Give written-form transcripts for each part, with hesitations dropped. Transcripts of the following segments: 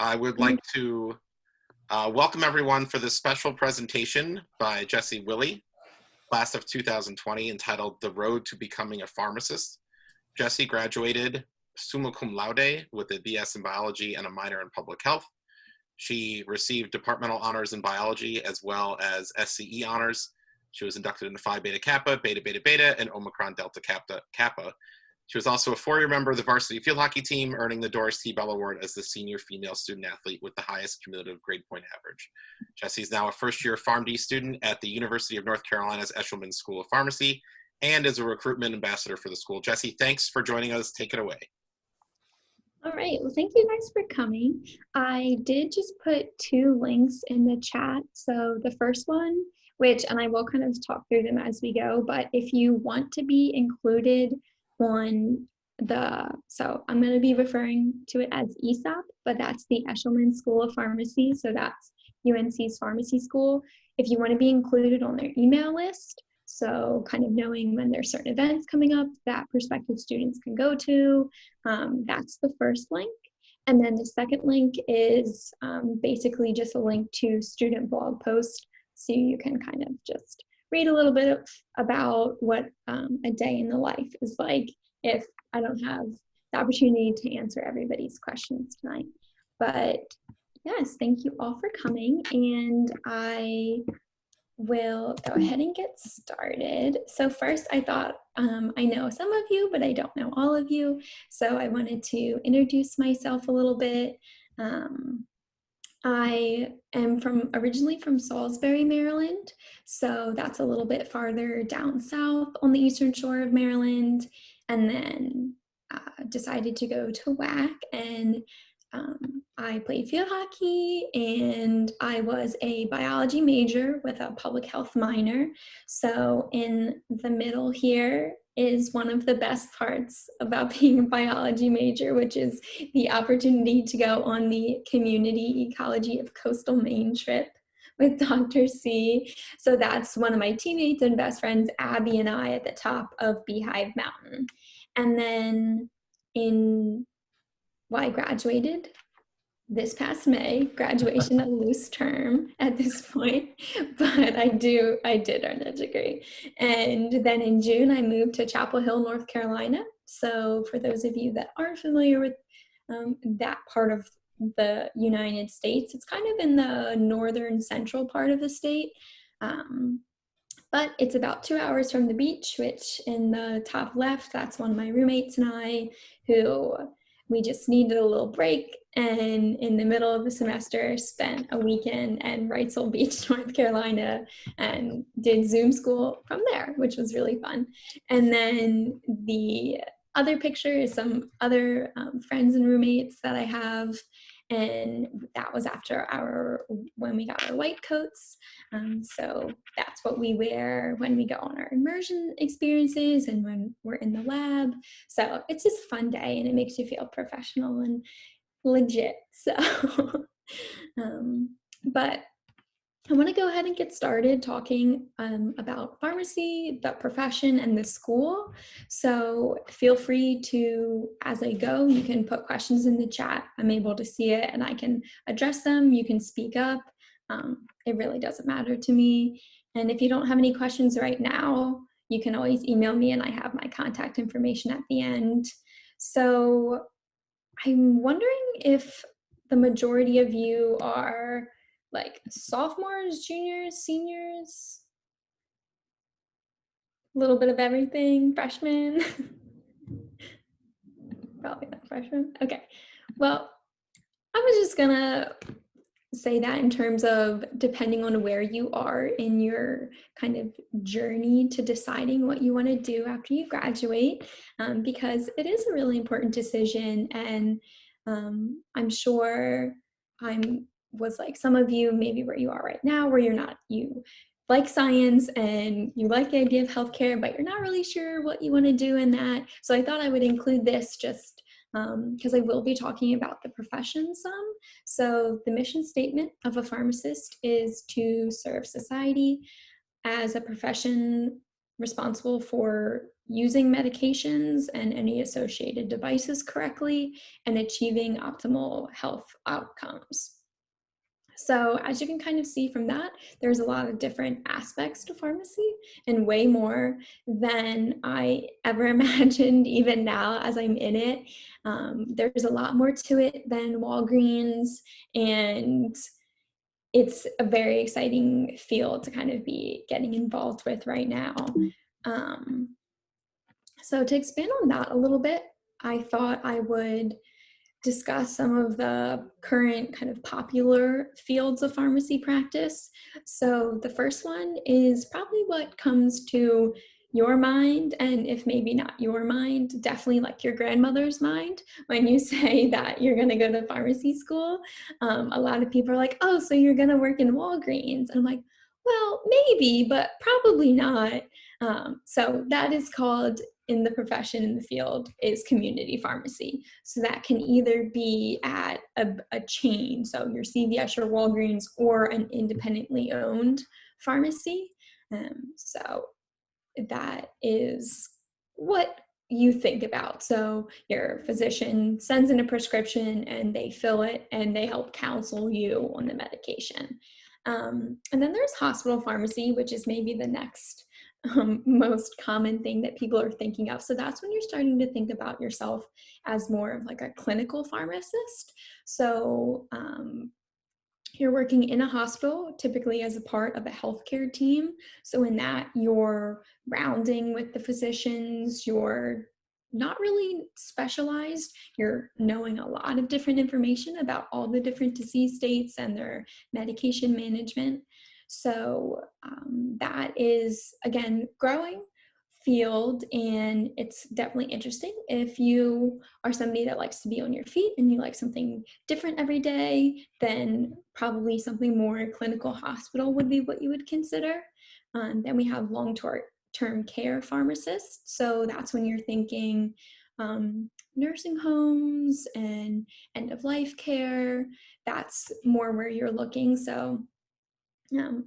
I would like to welcome everyone for this special presentation by Jessie Willey, class of 2020, entitled The Road to Becoming a Pharmacist. Jessie graduated summa cum laude with a BS in biology and a minor in public health. She received departmental honors in biology as well as SCE honors. She was inducted into Phi Beta Kappa, Beta Beta Beta, and Omicron Delta Kappa. She was also a four-year member of the varsity field hockey team, earning the Doris T. Bell Award as the senior female student athlete with the highest cumulative grade point average. Jessie is now a first-year Pharm D student at the University of North Carolina's Eshelman School of Pharmacy and is a recruitment ambassador for the school. Jessie, thanks for joining us. Take it away. All right, well, thank you guys for coming. I did just put two links in the chat. So the first one, and I will kind of talk through them as we go, but if you want to be included on so I'm going to be referring to it as ESOP, but that's the Eshelman School of Pharmacy. So that's UNC's pharmacy school. If you want to be included on their email list, so kind of knowing when there's certain events coming up that prospective students can go to, that's the first link. And then the second link is basically just a link to student blog post. So you can kind of just read a little bit about what a day in the life is like if I don't have the opportunity to answer everybody's questions tonight. But yes, thank you all for coming, and I will go ahead and get started. So first I thought, I know some of you, but I don't know all of you. So I wanted to introduce myself a little bit. I am originally from Salisbury, Maryland. So that's a little bit farther down south on the eastern shore of Maryland. And then decided to go to WAC, and I played field hockey, and I was a biology major with a public health minor. So in the middle here is one of the best parts about being a biology major, which is the opportunity to go on the Community Ecology of Coastal Maine trip with Dr. C. So that's one of my teammates and best friends, Abby, and I at the top of Beehive Mountain. And then I graduated this past May. Graduation a loose term at this point, but I did earn a degree. And then in June, I moved to Chapel Hill, North Carolina. So for those of you that aren't familiar with that part of the United States, it's kind of in the northern central part of the state. But it's about 2 hours from the beach, which in the top left, that's one of my roommates and I, who we just needed a little break, and in the middle of the semester spent a weekend in Wrightsville Beach, North Carolina, and did Zoom school from there, which was really fun. And then the other picture is some other friends and roommates that I have, and that was when we got our white coats. So that's what we wear when we go on our immersion experiences and when we're in the lab. So it's just a fun day, and it makes you feel professional and legit. So, but I want to go ahead and get started talking about pharmacy, the profession, and the school. So feel free to, as I go, you can put questions in the chat. I'm able to see it and I can address them. You can speak up. It really doesn't matter to me. And if you don't have any questions right now, you can always email me, and I have my contact information at the end. So I'm wondering if the majority of you are like sophomores, juniors, seniors, a little bit of everything, freshmen. Probably not freshmen. Okay, well, I was just gonna say that in terms of depending on where you are in your kind of journey to deciding what you want to do after you graduate, because it is a really important decision. And I'm sure was like some of you, maybe where you are right now, where you like science and you like the idea of healthcare, but you're not really sure what you want to do in that. So I thought I would include this just because I will be talking about the profession some. So the mission statement of a pharmacist is to serve society. As a profession, responsible for using medications and any associated devices correctly and achieving optimal health outcomes. So as you can kind of see from that, there's a lot of different aspects to pharmacy and way more than I ever imagined even now as I'm in it. There's a lot more to it than Walgreens, and it's a very exciting field to kind of be getting involved with right now. So to expand on that a little bit, I thought I would discuss some of the current kind of popular fields of pharmacy practice. So the first one is probably what comes to your mind, and if maybe not your mind, definitely like your grandmother's mind when you say that you're going to go to pharmacy school. A lot of people are like, oh, so you're going to work in Walgreens. And I'm like, well, maybe, but probably not. So that is called, in the profession, in the field, is community pharmacy. So that can either be at a chain, so your CVS, your Walgreens, or an independently owned pharmacy. So that is what you think about. So your physician sends in a prescription and they fill it and they help counsel you on the medication. And then there's hospital pharmacy, which is maybe the next most common thing that people are thinking of. So that's when you're starting to think about yourself as more of like a clinical pharmacist. So you're working in a hospital, typically as a part of a healthcare team. So in that, you're rounding with the physicians, you're not really specialized, you're knowing a lot of different information about all the different disease states and their medication management. So that is, again, growing field, and it's definitely interesting. If you are somebody that likes to be on your feet and you like something different every day, then probably something more clinical hospital would be what you would consider. Then we have long-term care pharmacists. So that's when you're thinking nursing homes and end-of-life care. That's more where you're looking. So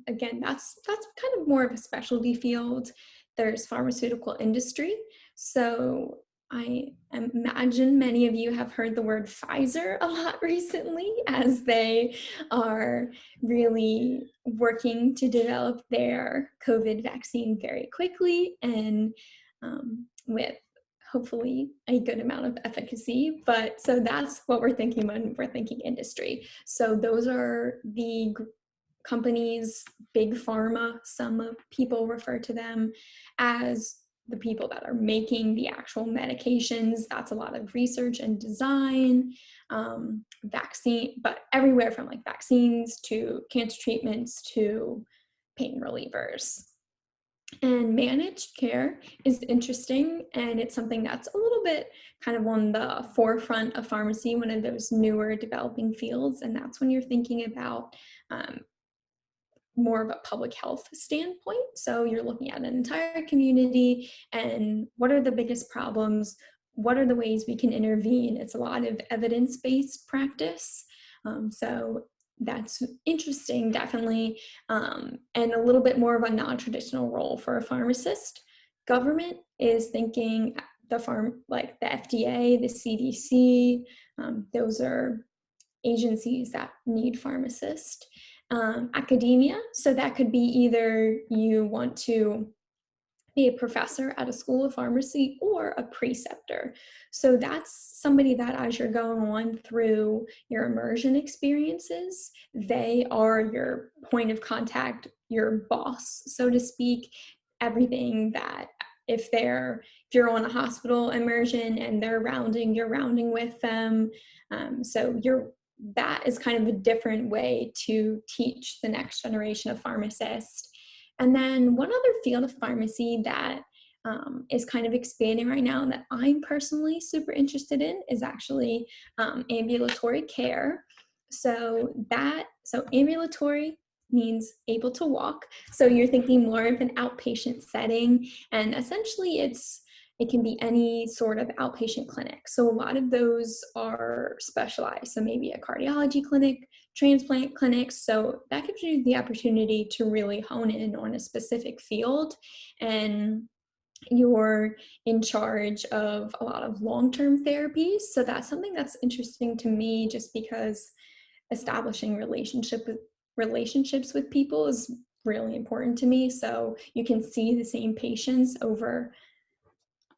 again, that's kind of more of a specialty field. There's pharmaceutical industry. So I imagine many of you have heard the word Pfizer a lot recently, as they are really working to develop their COVID vaccine very quickly and with hopefully a good amount of efficacy. But so that's what we're thinking when we're thinking industry. So those are the companies, big pharma. Some people refer to them as the people that are making the actual medications. That's a lot of research and design, vaccine, but everywhere from like vaccines to cancer treatments to pain relievers. And managed care is interesting, and it's something that's a little bit kind of on the forefront of pharmacy, one of those newer developing fields. And that's when you're thinking about more of a public health standpoint. So you're looking at an entire community and what are the biggest problems? What are the ways we can intervene? It's a lot of evidence-based practice. So that's interesting, definitely, and a little bit more of a non-traditional role for a pharmacist. Government is thinking like the FDA, the CDC, those are agencies that need pharmacists. Academia, so that could be either you want to be a professor at a school of pharmacy or a preceptor. So that's somebody that as you're going on through your immersion experiences, they are your point of contact, your boss, so to speak. Everything that if you're on a hospital immersion and they're rounding, you're rounding with them. So that is kind of a different way to teach the next generation of pharmacists. And then one other field of pharmacy that is kind of expanding right now and that I'm personally super interested in is actually ambulatory care. So ambulatory means able to walk. So you're thinking more of an outpatient setting, and essentially it's it can be any sort of outpatient clinic. So a lot of those are specialized. So maybe a cardiology clinic, transplant clinics. So that gives you the opportunity to really hone in on a specific field, and you're in charge of a lot of long-term therapies. So that's something that's interesting to me, just because establishing relationships with people is really important to me. So you can see the same patients over,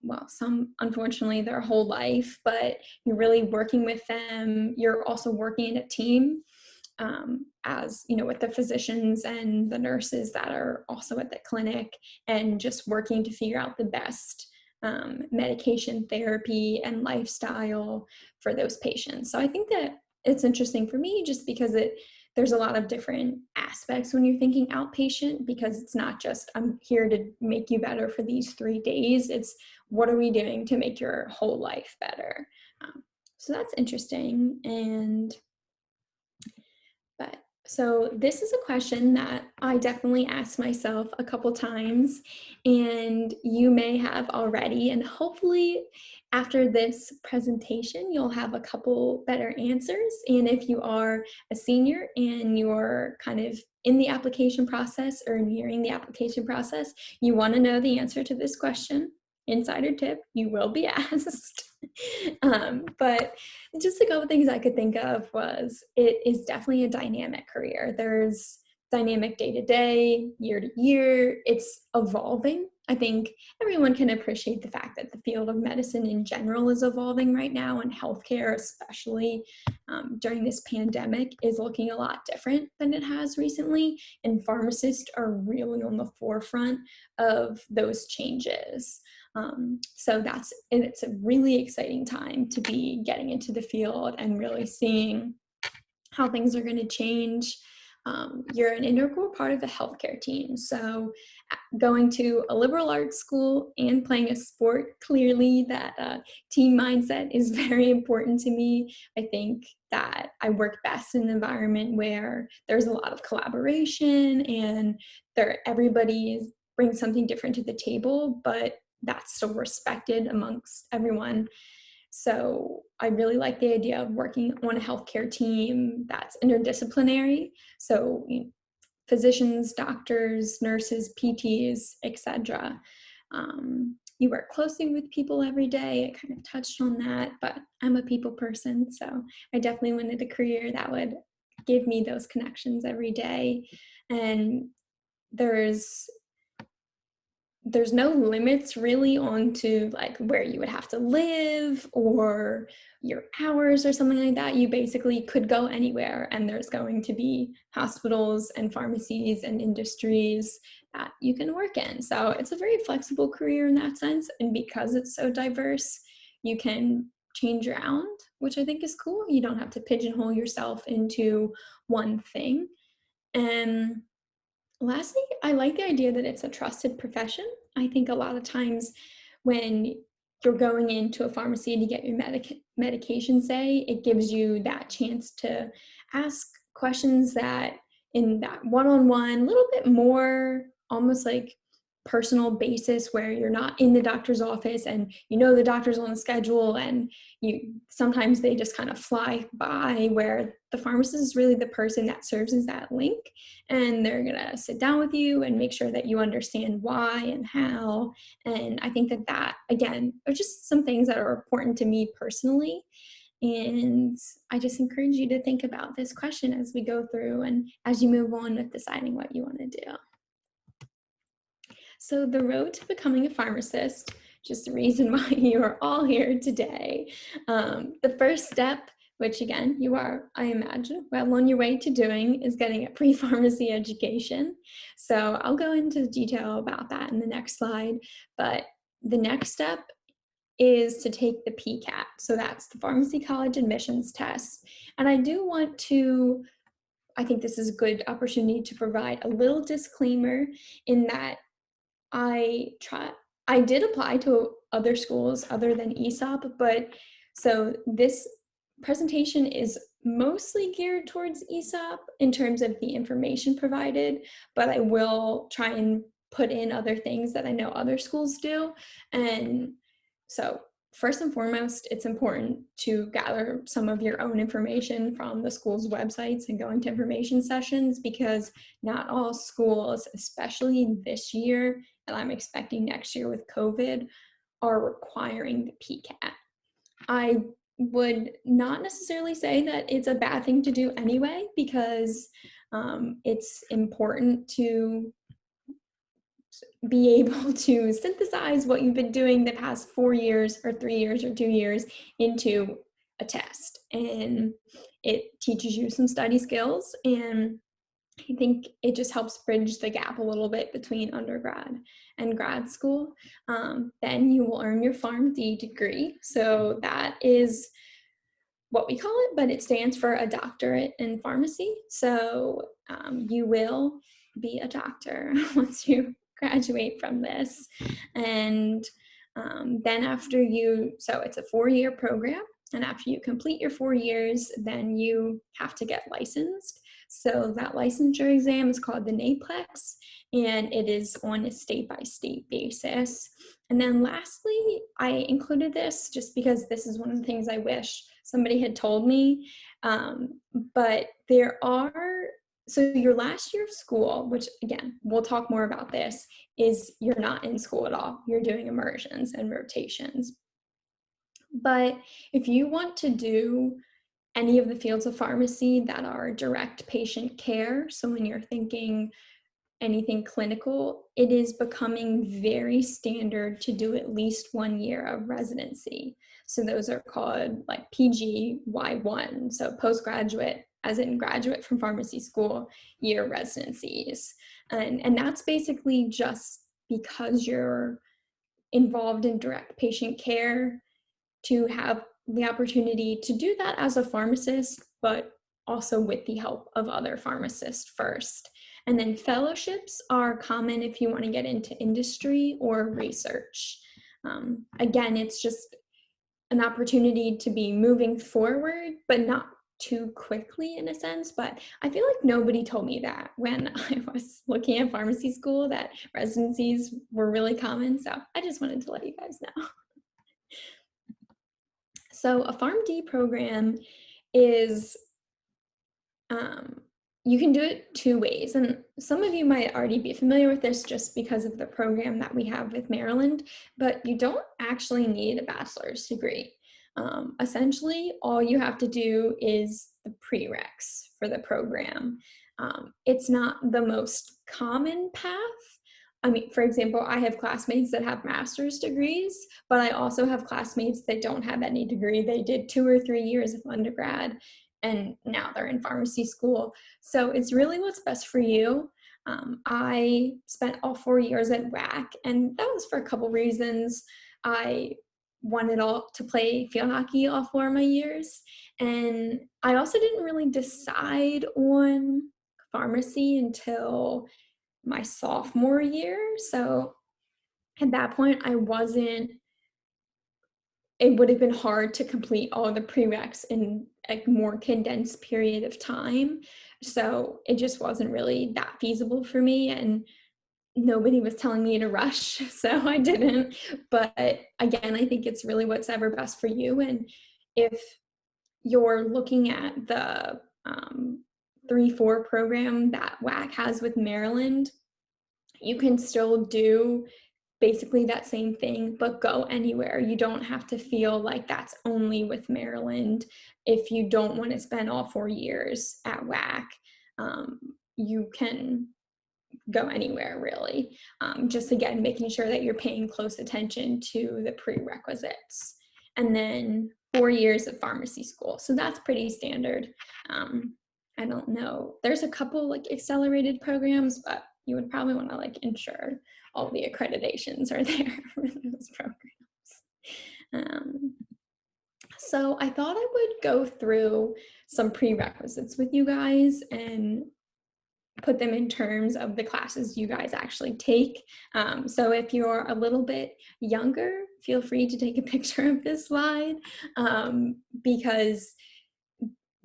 well, some unfortunately their whole life, but you're really working with them. You're also working in a team, as you know, with the physicians and the nurses that are also at the clinic, and just working to figure out the best medication therapy and lifestyle for those patients. So I think that it's interesting for me, just because there's a lot of different aspects when you're thinking outpatient, because it's not just, I'm here to make you better for these 3 days. It's, what are we doing to make your whole life better? So that's interesting. So this is a question that I definitely asked myself a couple times, and you may have already, and hopefully after this presentation, you'll have a couple better answers. And if you are a senior and you're kind of in the application process or nearing the application process, you want to know the answer to this question. Insider tip, you will be asked. But just a couple things I could think of was, it is definitely a dynamic career. There's dynamic day to day, year to year. It's evolving. I think everyone can appreciate the fact that the field of medicine in general is evolving right now, and healthcare, especially during this pandemic, is looking a lot different than it has recently. And pharmacists are really on the forefront of those changes. So it's a really exciting time to be getting into the field and really seeing how things are going to change. You're an integral part of the healthcare team. So going to a liberal arts school and playing a sport, clearly that team mindset is very important to me. I think that I work best in an environment where there's a lot of collaboration, and everybody brings something different to the table, but that's still respected amongst everyone. So I really like the idea of working on a healthcare team that's interdisciplinary. So physicians, doctors, nurses, PTs, etc. You work closely with people every day. I kind of touched on that, but I'm a people person, so I definitely wanted a career that would give me those connections every day. And there's no limits really onto like where you would have to live or your hours or something like that. You basically could go anywhere, and there's going to be hospitals and pharmacies and industries that you can work in. So it's a very flexible career in that sense. And because it's so diverse, you can change around, which I think is cool. You don't have to pigeonhole yourself into one thing. And lastly, I like the idea that it's a trusted profession. I think a lot of times when you're going into a pharmacy to get your medication, say, it gives you that chance to ask questions that in that one-on-one, a little bit more almost like personal basis, where you're not in the doctor's office and the doctor's on the schedule, and sometimes they just kind of fly by, where the pharmacist is really the person that serves as that link, and they're gonna sit down with you and make sure that you understand why and how. And I think that again are just some things that are important to me personally. And I just encourage you to think about this question as we go through and as you move on with deciding what you want to do. So the road to becoming a pharmacist, just the reason why you are all here today. The first step, which again, you are, I imagine, well on your way to doing, is getting a pre-pharmacy education. So I'll go into detail about that in the next slide. But the next step is to take the PCAT. So that's the Pharmacy College Admissions Test. And I think this is a good opportunity to provide a little disclaimer in that I did apply to other schools other than ESOP, but so this presentation is mostly geared towards ESOP in terms of the information provided, but I will try and put in other things that I know other schools do. And So first and foremost, it's important to gather some of your own information from the school's websites and going to information sessions, because not all schools, especially this year, and I'm expecting next year with COVID, are requiring the PCAT. I would not necessarily say that it's a bad thing to do anyway, because it's important to be able to synthesize what you've been doing the past 4 years or 3 years or 2 years into a test. And it teaches you some study skills, and I think it just helps bridge the gap a little bit between undergrad and grad school. Then you will earn your Pharm D degree. So that is what we call it, but it stands for a doctorate in pharmacy. So you will be a doctor once you graduate from this. And then so it's a 4-year program. And after you complete your 4 years, then you have to get licensed. So that licensure exam is called the NAPLEX, and it is on a state-by-state basis. And then lastly, I included this just because this is one of the things I wish somebody had told me. But so your last year of school, which again, we'll talk more about this, is you're not in school at all. You're doing immersions and rotations. But if you want to do any of the fields of pharmacy that are direct patient care, so when you're thinking anything clinical, it is becoming very standard to do at least 1 year of residency. So those are called like PGY1, so postgraduate, as in graduate from pharmacy school, year residencies. And that's basically just because you're involved in direct patient care, to have the opportunity to do that as a pharmacist, but also with the help of other pharmacists first. And then fellowships are common if you want to get into industry or research. Again, it's just an opportunity to be moving forward, but not too quickly in a sense. But I feel like nobody told me that when I was looking at pharmacy school, that residencies were really common. So I just wanted to let you guys know. So a PharmD program is, you can do it 2 ways. And some of you might already be familiar with this just because of the program that we have with Maryland, but you don't actually need a bachelor's degree. Essentially, all you have to do is the prereqs for the program. It's not the most common path. I mean, for example, I have classmates that have master's degrees, but I also have classmates that don't have any degree. They did 2 or 3 years of undergrad, and now they're in pharmacy school. So it's really what's best for you. I spent all 4 years at WAC, and that was for a couple reasons. I wanted to play field hockey all 4 of my years, and I also didn't really decide on pharmacy until my sophomore year. So at that point, it would have been hard to complete all the prereqs in a more condensed period of time. So it just wasn't really that feasible for me, and nobody was telling me to rush, so I didn't. But again, I think it's really what's ever best for you. And if you're looking at the 3-4 program that WAC has with Maryland, you can still do basically that same thing, but go anywhere. You don't have to feel like that's only with Maryland. If you don't want to spend all 4 years at WAC, you can go anywhere really. Just again, making sure that you're paying close attention to the prerequisites. And then 4 years of pharmacy school. So that's pretty standard. I don't know. There's a couple like accelerated programs, but you would probably want to like ensure all the accreditations are there for those programs. So I thought I would go through some prerequisites with you guys and put them in terms of the classes you guys actually take. So if you're a little bit younger, feel free to take a picture of this slide, because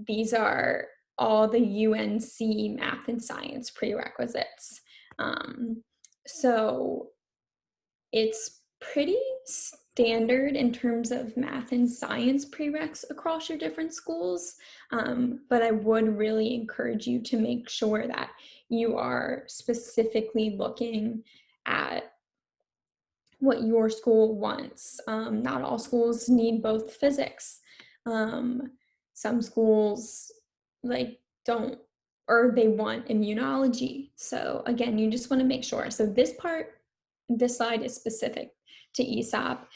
these are all the UNC math and science prerequisites. So it's pretty standard in terms of math and science prereqs across your different schools, but I would really encourage you to make sure that you are specifically looking at what your school wants. Not all schools need both physics. Some schools don't, or they want immunology. So again, you just want to make sure. So this slide is specific to ESOP,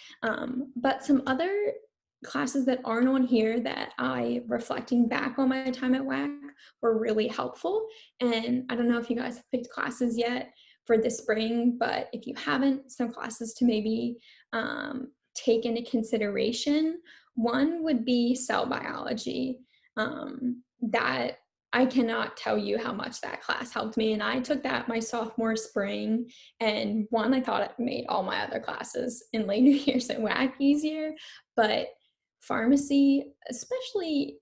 but some other classes that aren't on here that reflecting back on my time at WAC, were really helpful. And I don't know if you guys have picked classes yet for this spring, but if you haven't, some classes to maybe take into consideration. One would be cell biology. That I cannot tell you how much that class helped me. And I took that my sophomore spring, and I thought it made all my other classes in later years at WAC easier. But pharmacy, especially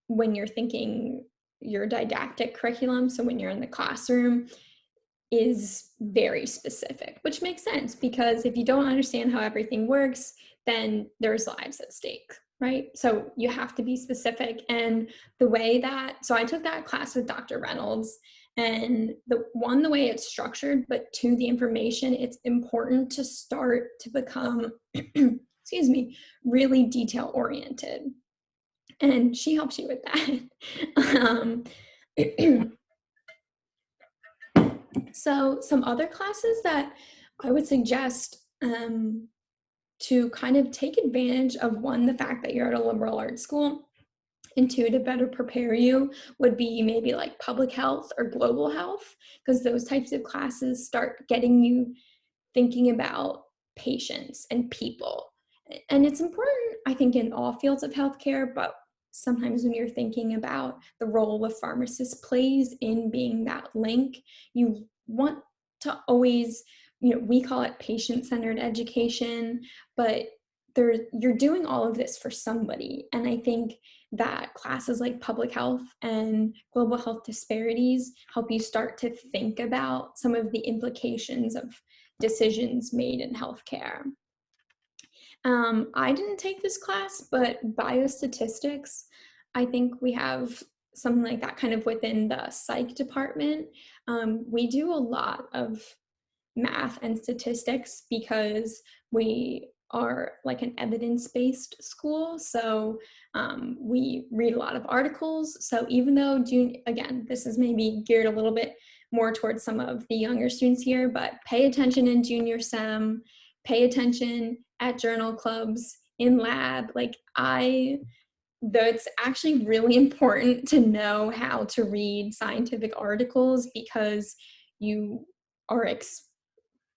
when you're thinking your didactic curriculum, so when you're in the classroom, is very specific, which makes sense because if you don't understand how everything works, then there's lives at stake, right? So you have to be specific. And the way so I took that class with Dr. Reynolds, and the way it's structured, but two, the information, it's important to start to become, excuse me, really detail oriented. And she helps you with that. So some other classes that I would suggest to kind of take advantage of, one, the fact that you're at a liberal arts school, and two, to better prepare you, would be maybe like public health or global health, because those types of classes start getting you thinking about patients and people. And it's important, I think, in all fields of healthcare, but sometimes when you're thinking about the role a pharmacist plays in being that link, you want to always, we call it patient-centered education, but you're doing all of this for somebody. And I think that classes like public health and global health disparities help you start to think about some of the implications of decisions made in healthcare. I didn't take this class, but biostatistics, I think we have something like that kind of within the psych department. We do a lot of math and statistics because we are like an evidence-based school. So we read a lot of articles. So even though, again, this is maybe geared a little bit more towards some of the younger students here, but pay attention in junior sem, pay attention at journal clubs, in lab. Though it's actually really important to know how to read scientific articles, because you are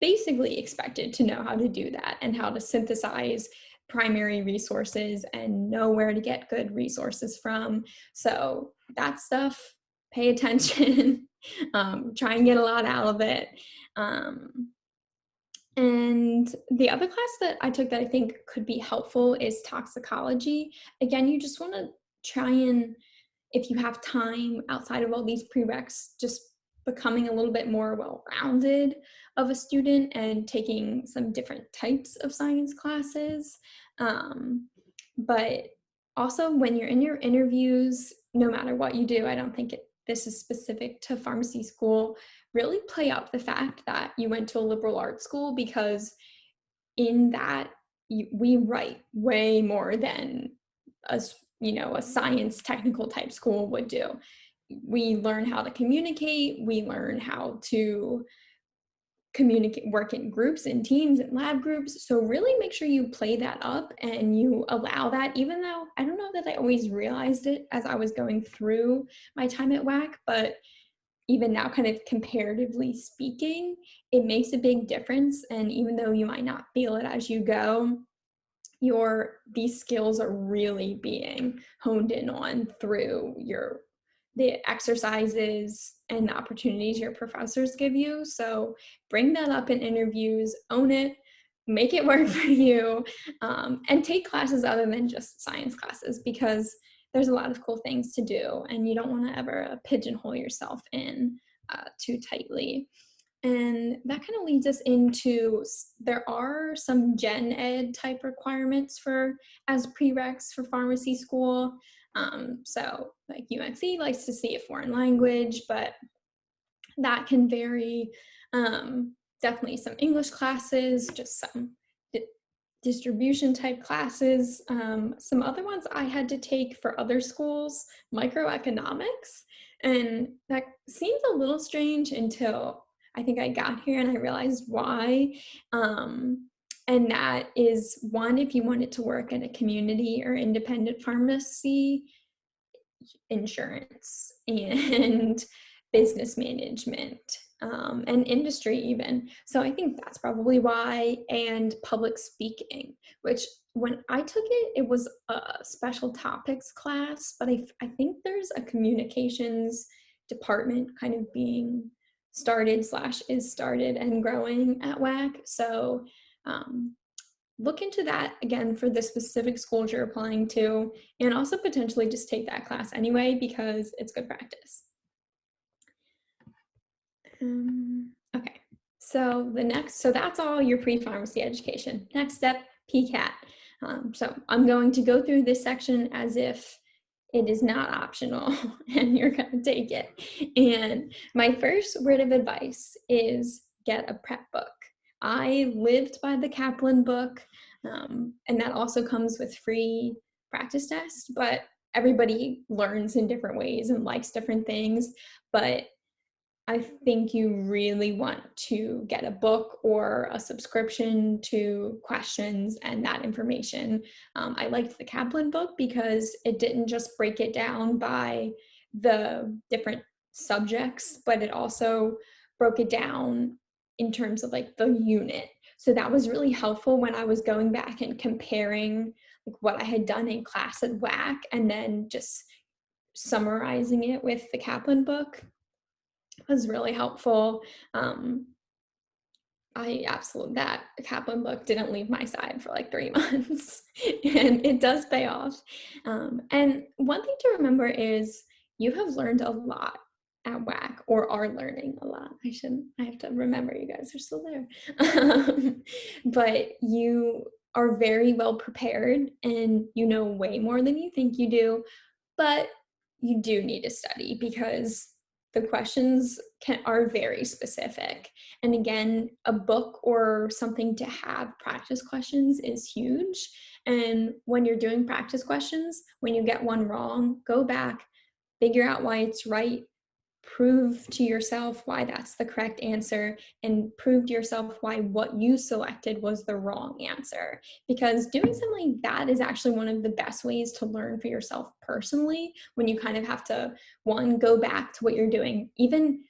basically expected to know how to do that and how to synthesize primary resources and know where to get good resources from. So that stuff, pay attention, try and get a lot out of it. And the other class that I took that I think could be helpful is toxicology. Again, you just want to try and, if you have time outside of all these prereqs, just becoming a little bit more well-rounded of a student and taking some different types of science classes. But also when you're in your interviews, no matter what you do, I don't think this is specific to pharmacy school, really play up the fact that you went to a liberal arts school, because in that we write way more than a science technical type school would do. We learn how to communicate, we learn how to communicate, work in groups and teams and lab groups. So really make sure you play that up and you allow that, even though I don't know that I always realized it as I was going through my time at WAC, but even now, kind of comparatively speaking, it makes a big difference. And even though you might not feel it as you go, these skills are really being honed in on through the exercises and the opportunities your professors give you. So bring that up in interviews, own it, make it work for you, and take classes other than just science classes, because there's a lot of cool things to do and you don't want to ever pigeonhole yourself in too tightly. And that kind of leads us into, there are some gen ed type requirements for as prereqs for pharmacy school. So like UNC likes to see a foreign language, but that can vary. Definitely some English classes, just some distribution type classes. Some other ones I had to take for other schools, microeconomics. And that seems a little strange until I think I got here and I realized why. And that is one, if you wanted to work at a community or independent pharmacy, insurance and business management, and industry even. So I think that's probably why, and public speaking, which when I took it, it was a special topics class, but I think there's a communications department kind of being started / is started and growing at WAC. So look into that again for the specific schools you're applying to, and also potentially just take that class anyway because it's good practice. Okay, so that's all your pre-pharmacy education. Next step, PCAT. So I'm going to go through this section as if it is not optional and you're going to take it. And my first word of advice is get a prep book. I lived by the Kaplan book, and that also comes with free practice tests, but everybody learns in different ways and likes different things. But I think you really want to get a book or a subscription to questions and that information. I liked the Kaplan book because it didn't just break it down by the different subjects, but it also broke it down in terms of like the unit. So that was really helpful when I was going back and comparing like what I had done in class at WAC and then just summarizing it with the Kaplan book. Was really helpful. That Kaplan book didn't leave my side for like 3 months and it does pay off. And one thing to remember is you have learned a lot at WAC or are learning a lot. I have to remember you guys are still there. But you are very well prepared and you know way more than you think you do, but you do need to study because the questions are very specific. And again, a book or something to have practice questions is huge. And when you're doing practice questions, when you get one wrong, go back, figure out why it's right, prove to yourself why that's the correct answer, and prove to yourself why what you selected was the wrong answer. Because doing something like that is actually one of the best ways to learn for yourself personally, when you kind of have to, one, go back to what you're doing, even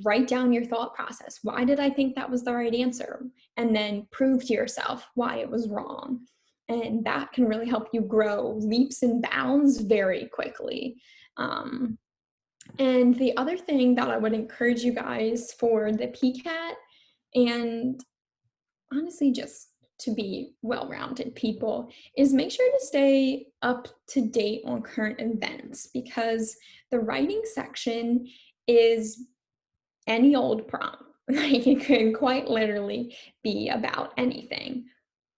write down your thought process. Why did I think that was the right answer? And then prove to yourself why it was wrong. And that can really help you grow leaps and bounds very quickly. And the other thing that I would encourage you guys for the PCAT, and honestly just to be well-rounded people, is make sure to stay up to date on current events, because the writing section is any old prompt. Like it could quite literally be about anything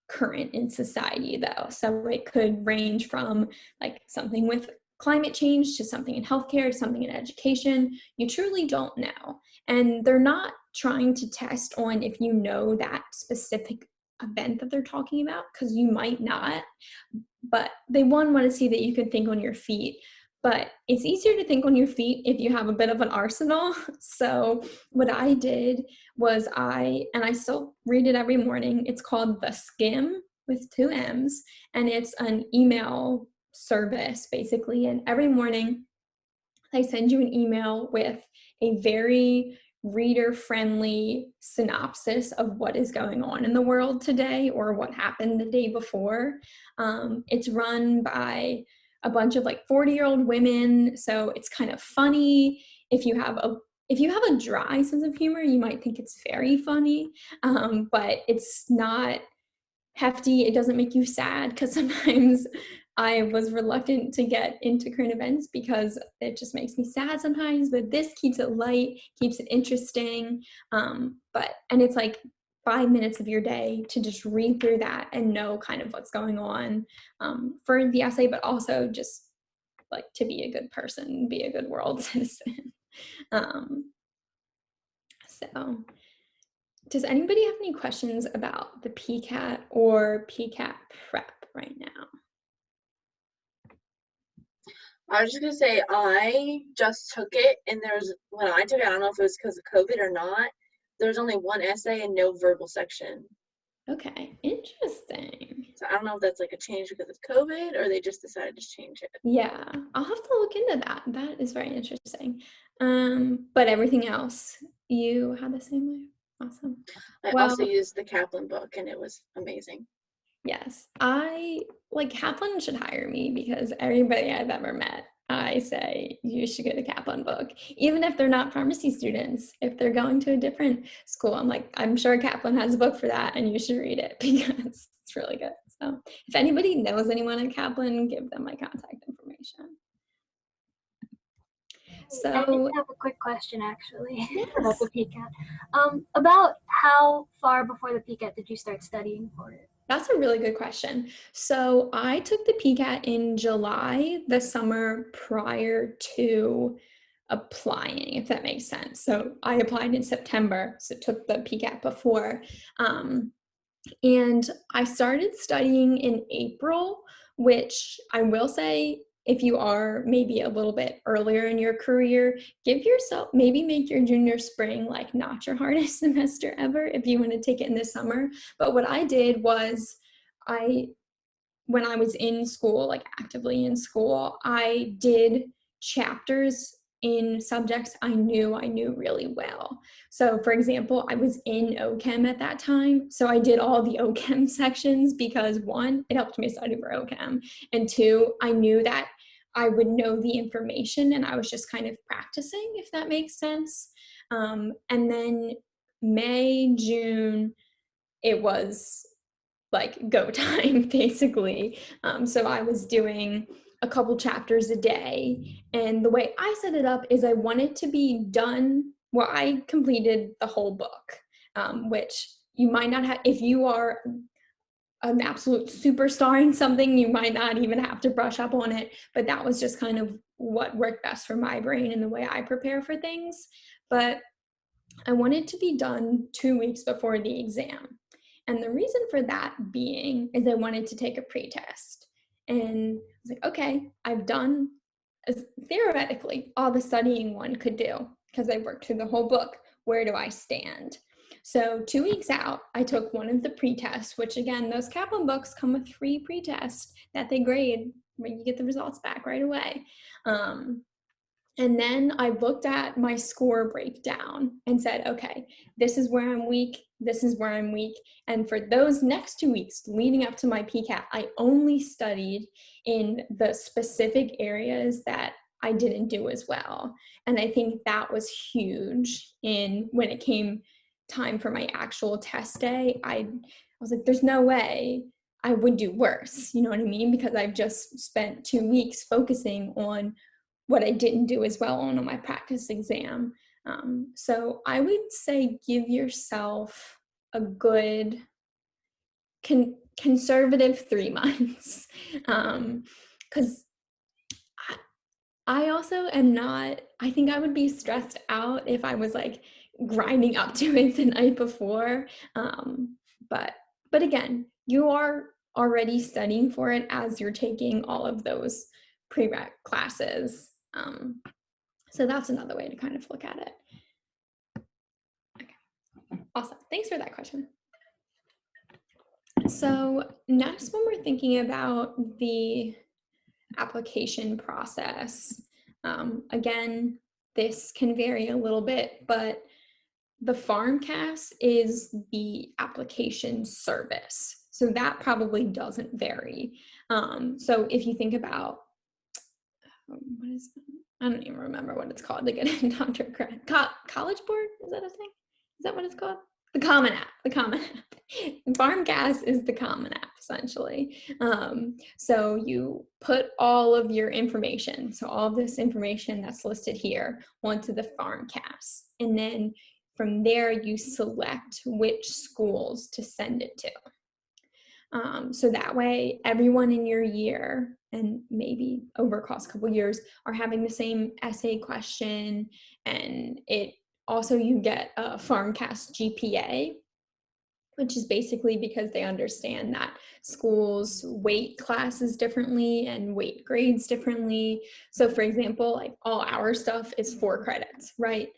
current in society though. So it could range from like something with climate change to something in healthcare to something in education. You truly don't know. And they're not trying to test on if you know that specific event that they're talking about, because you might not, but they want to see that you can think on your feet. But it's easier to think on your feet if you have a bit of an arsenal. So what I did was I still read it every morning. It's called The Skim with 2 M's, and it's an email service basically. And every morning they send you an email with a very reader-friendly synopsis of what is going on in the world today or what happened the day before. It's run by a bunch of like 40-year-old women, so it's kind of funny. If you have a dry sense of humor, you might think it's very funny, but it's not hefty. It doesn't make you sad, because sometimes I was reluctant to get into current events because it just makes me sad sometimes, but this keeps it light, keeps it interesting. And it's like 5 minutes of your day to just read through that and know kind of what's going on for the essay, but also just like to be a good person, be a good world citizen. So does anybody have any questions about the PCAT or PCAT prep right now? I was just gonna say, I just took it, and when I took it, I don't know if it was because of COVID or not, there's only one essay and no verbal section. Okay, interesting. So I don't know if that's like a change because of COVID or they just decided to change it. Yeah, I'll have to look into that. That is very interesting. But everything else, you had the same way? Awesome. I Well, also used the Kaplan book, and it was amazing. yes, Kaplan should hire me because everybody I've ever met, I say you should get a Kaplan book, even if they're not pharmacy students. If they're going to a different school, I'm like, I'm sure Kaplan has a book for that, and you should read it because it's really good. So if anybody knows anyone at Kaplan, give them my contact information. I So just have a quick question actually about yes. the PCAT. About how far before the PCAT did you start studying for it? That's a really good question. So I took the PCAT in July, the summer prior to applying, if that makes sense. So I applied in September, so took the PCAT before. And I started studying in April, which I will say, if you are maybe a little bit earlier in your career, give yourself, maybe make your junior spring like not your hardest semester ever if you want to take it in the summer. But what I did was when I was in school, like actively in school, I did chapters in subjects I knew really well. So for example, I was in OChem at that time. So I did all the OChem sections because one, it helped me study for OChem. And two, I knew that I would know the information and I was just kind of practicing, if that makes sense. And then May, June, it was like go time basically. So I was doing a couple chapters a day, and the way I set it up is I wanted to be done. Well, I completed the whole book, which you might not have if you are an absolute superstar in something. You might not even have to brush up on it, but that was just kind of what worked best for my brain and the way I prepare for things. But I wanted to be done 2 weeks before the exam. And the reason for that being is I wanted to take a pretest. And I was like, okay, I've done theoretically all the studying one could do because I worked through the whole book. Where do I stand? So 2 weeks out, I took one of the pretests, which again, those Kaplan books come with 3 pretests that they grade when you get the results back right away. And then I looked at my score breakdown and said, okay, this is where I'm weak, this is where I'm weak. And for those next 2 weeks leading up to my PCAT, I only studied in the specific areas that I didn't do as well. And I think that was huge when it came time for my actual test day. I was like, there's no way I would do worse, you know what I mean? Because I've just spent 2 weeks focusing on what I didn't do as well on my practice exam. So I would say give yourself a good conservative 3 months. Because I also am not, I think I would be stressed out if I was like grinding up to it the night before. But again, you are already studying for it as you're taking all of those prereq classes. So that's another way to kind of look at it. Okay, awesome. Thanks for that question. So next, when we're thinking about the application process, again, this can vary a little bit, but the PharmCast is the application service. So that probably doesn't vary. So if you think about, what is that? I don't even remember what it's called to get into College Board? Is that a thing? Is that what it's called? The Common App, the Common App. PharmCast is the Common App, essentially. So you put all of your information, so all of this information that's listed here, onto the PharmCast. And then from there, you select which schools to send it to. So that way, everyone in your year, and maybe over a course couple years, are having the same essay question, and it also, you get a PharmCast GPA, which is basically because they understand that schools weight classes differently and weight grades differently. So for example, like all our stuff is 4 credits, right?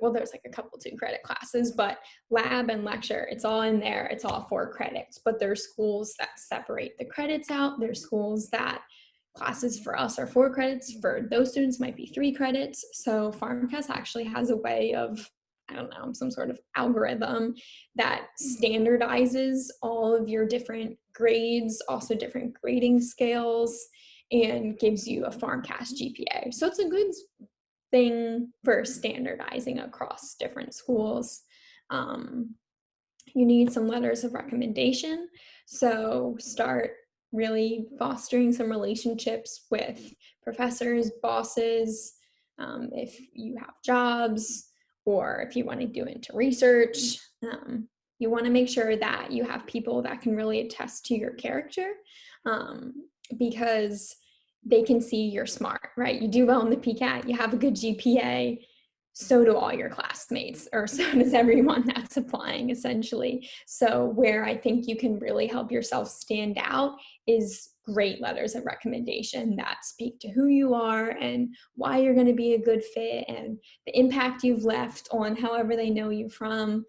Well, there's like a couple 2-credit classes, but lab and lecture, it's all in there. It's all 4 credits, but there's schools that separate the credits out. There's schools that classes for us are 4 credits. For those students might be 3 credits. So PharmCast actually has a way of, I don't know, some sort of algorithm that standardizes all of your different grades, also different grading scales, and gives you a PharmCast GPA. So it's a good thing for standardizing across different schools. You need some letters of recommendation. So start really fostering some relationships with professors, bosses, if you have jobs, or if you want to do into research. You want to make sure that you have people that can really attest to your character, because they can see you're smart, right? You do well in the PCAT, you have a good GPA, so do all your classmates, or so does everyone that's applying, essentially. So where I think you can really help yourself stand out is great letters of recommendation that speak to who you are and why you're going to be a good fit and the impact you've left on however they know you from.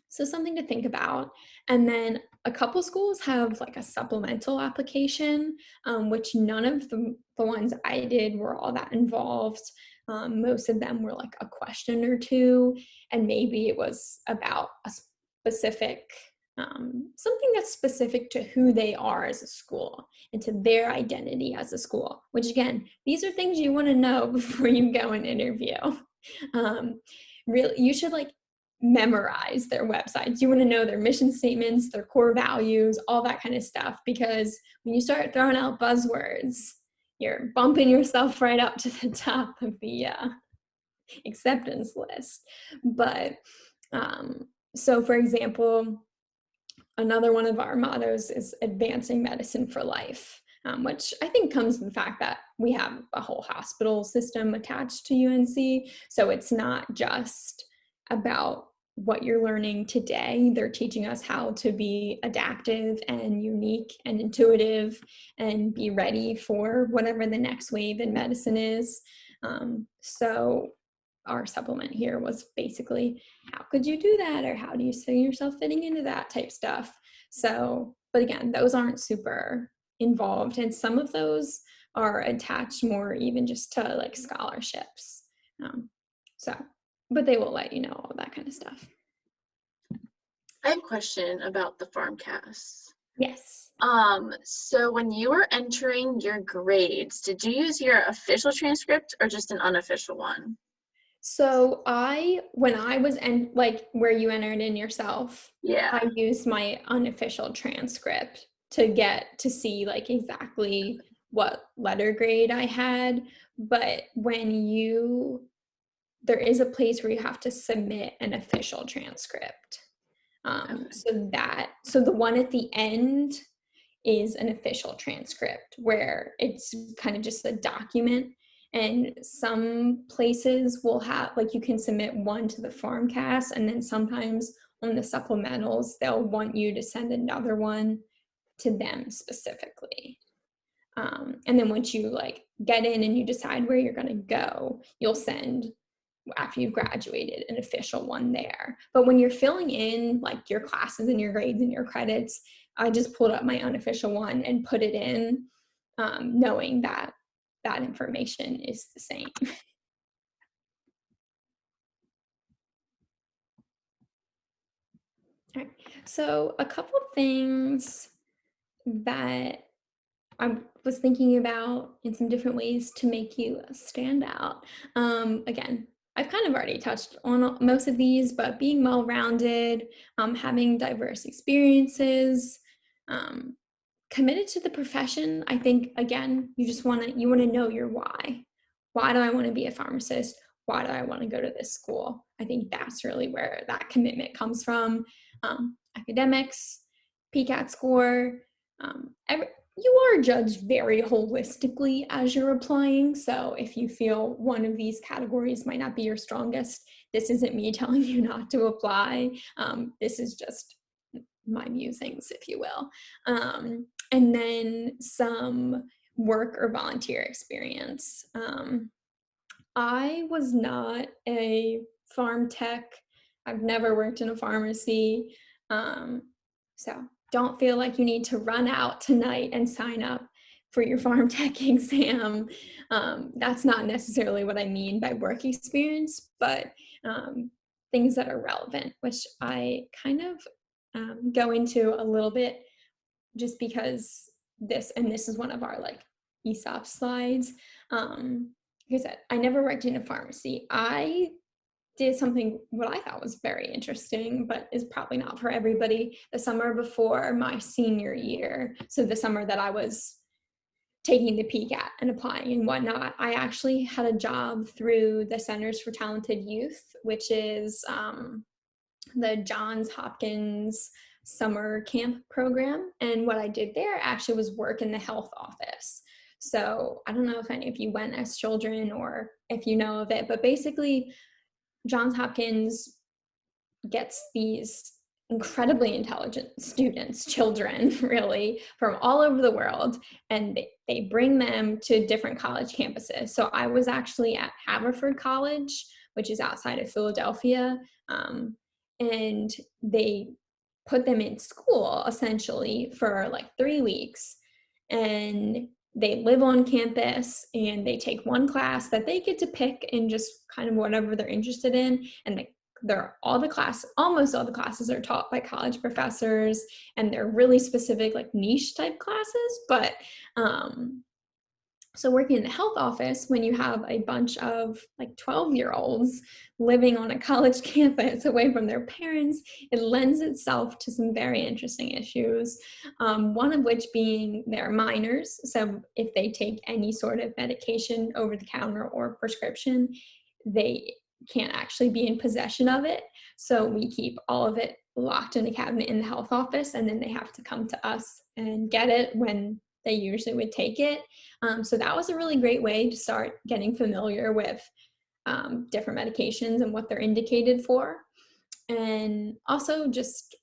So something to think about. And then a couple schools have like a supplemental application, which none of the ones I did were all that involved. Most of them were like a question or two, and maybe it was about a specific, something that's specific to who they are as a school and to their identity as a school, which again, these are things you want to know before you go and interview. Really, you should like memorize their websites. You want to know their mission statements, their core values, all that kind of stuff, because when you start throwing out buzzwords, you're bumping yourself right up to the top of the acceptance list. But so for example, another one of our mottos is advancing medicine for life, which I think comes from the fact that we have a whole hospital system attached to UNC. So it's not just about what you're learning today. They're teaching us how to be adaptive and unique and intuitive and be ready for whatever the next wave in medicine is. So our supplement here was basically, how could you do that? Or how do you see yourself fitting into that type stuff? So, but again, those aren't super involved. And some of those are attached more even just to like scholarships. But they will let you know all that kind of stuff. I have a question about the PharmCast. Yes. So when you were entering your grades, did you use your official transcript or just an unofficial one? So when I was like where you entered in yourself, Yeah. I used my unofficial transcript to get to see like exactly what letter grade I had. But there is a place where you have to submit an official transcript. So the one at the end is an official transcript where it's kind of just a document, and some places will have, like, you can submit one to the PharmCast, and then sometimes on the supplementals, they'll want you to send another one to them specifically. And then once you like get in and you decide where you're going to go, you'll send, after you've graduated, an official one there. But when you're filling in like your classes and your grades and your credits, I just pulled up my unofficial one and put it in, knowing that that information is the same. All right. So a couple of things that I was thinking about in some different ways to make you stand out. Again, I've kind of already touched on most of these, but being well-rounded, having diverse experiences, committed to the profession. I think, again, you want to know your why. Why do I want to be a pharmacist? Why do I want to go to this school? I think that's really where that commitment comes from. Academics, PCAT score, you are judged very holistically as you're applying. So if you feel one of these categories might not be your strongest, this isn't me telling you not to apply. This is just my musings, if you will. And then some work or volunteer experience. I was not a pharm tech. I've never worked in a pharmacy. So don't feel like you need to run out tonight and sign up for your pharm tech exam. That's not necessarily what I mean by work experience, but things that are relevant, which I kind of go into a little bit just because this is one of our like ESOP slides. Like I said, I never worked in a pharmacy. I did something what I thought was very interesting, but is probably not for everybody. The summer before my senior year, so the summer that I was taking the PCAT and applying and whatnot, I actually had a job through the Centers for Talented Youth, which is the Johns Hopkins summer camp program. And what I did there actually was work in the health office. So I don't know if any of you went as children or if you know of it, but basically Johns Hopkins gets these incredibly intelligent students, children really, from all over the world, and they bring them to different college campuses. So I was actually at Haverford College, which is outside of Philadelphia, and they put them in school essentially for like 3 weeks, and they live on campus and they take one class that they get to pick in just kind of whatever they're interested in, and almost all the classes are taught by college professors, and they're really specific like niche type classes. But so working in the health office, when you have a bunch of like 12-year-olds living on a college campus away from their parents, it lends itself to some very interesting issues. One of which being they're minors. So if they take any sort of medication over the counter or prescription, they can't actually be in possession of it. So we keep all of it locked in a cabinet in the health office, and then they have to come to us and get it when they usually would take it. So that was a really great way to start getting familiar with different medications and what they're indicated for. And also just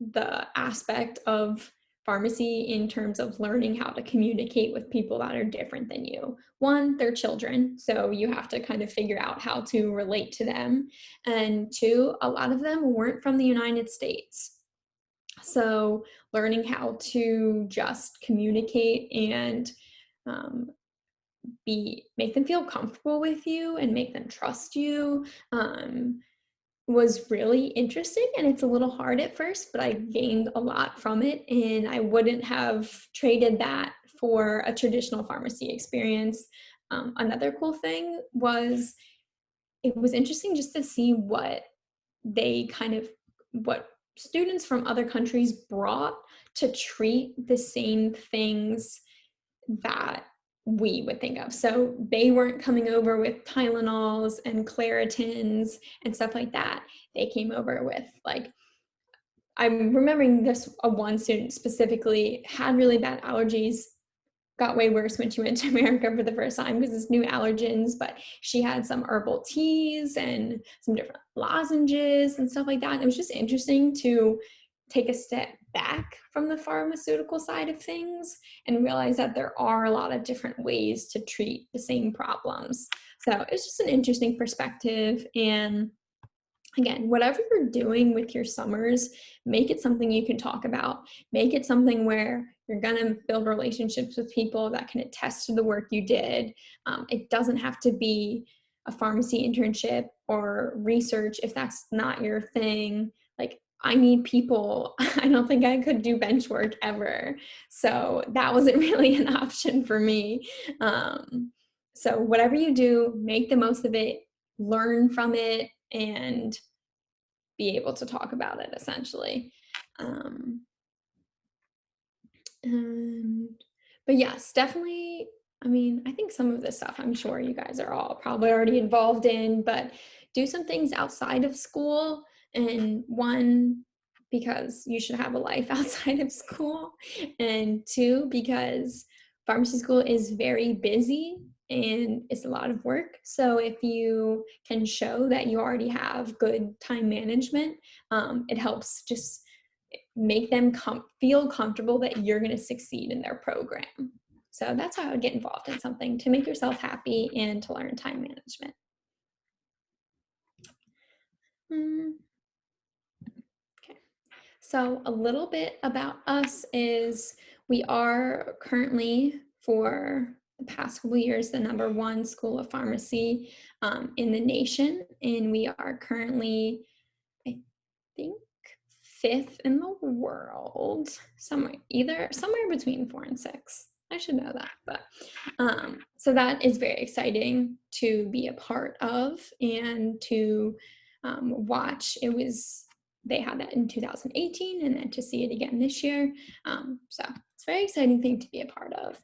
the aspect of pharmacy in terms of learning how to communicate with people that are different than you. One, they're children, so you have to kind of figure out how to relate to them. And two, a lot of them weren't from the United States. So learning how to just communicate and make them feel comfortable with you and make them trust you was really interesting. And it's a little hard at first, but I gained a lot from it, and I wouldn't have traded that for a traditional pharmacy experience. Another cool thing was it was interesting just to see what students from other countries brought to treat the same things that we would think of. So they weren't coming over with Tylenols and Claritins and stuff like that. They came over with I'm remembering this, one student specifically had really bad allergies, got way worse when she went to America for the first time because it's new allergens, but she had some herbal teas and some different lozenges and stuff like that. And it was just interesting to take a step back from the pharmaceutical side of things and realize that there are a lot of different ways to treat the same problems. So it's just an interesting perspective. And again, whatever you're doing with your summers, make it something you can talk about. Make it something where you're going to build relationships with people that can attest to the work you did. It doesn't have to be a pharmacy internship or research if that's not your thing. Like, I need people. I don't think I could do bench work ever. So that wasn't really an option for me. So whatever you do, make the most of it. learn from it and be able to talk about it essentially. But yes, definitely. I mean, I think some of this stuff I'm sure you guys are all probably already involved in, but do some things outside of school. And one, because you should have a life outside of school. And two, because pharmacy school is very busy and it's a lot of work. So if you can show that you already have good time management, it helps just make them feel comfortable that you're going to succeed in their program. So that's how I would get involved in something, to make yourself happy and to learn time management. Okay, so a little bit about us is we are currently, for the past couple of years, the #1 school of pharmacy in the nation, and we are currently, I think, 5th in the world, somewhere between 4 and 6. I should know that, but so that is very exciting to be a part of and to watch. They had that in 2018, and then to see it again this year. So it's a very exciting thing to be a part of.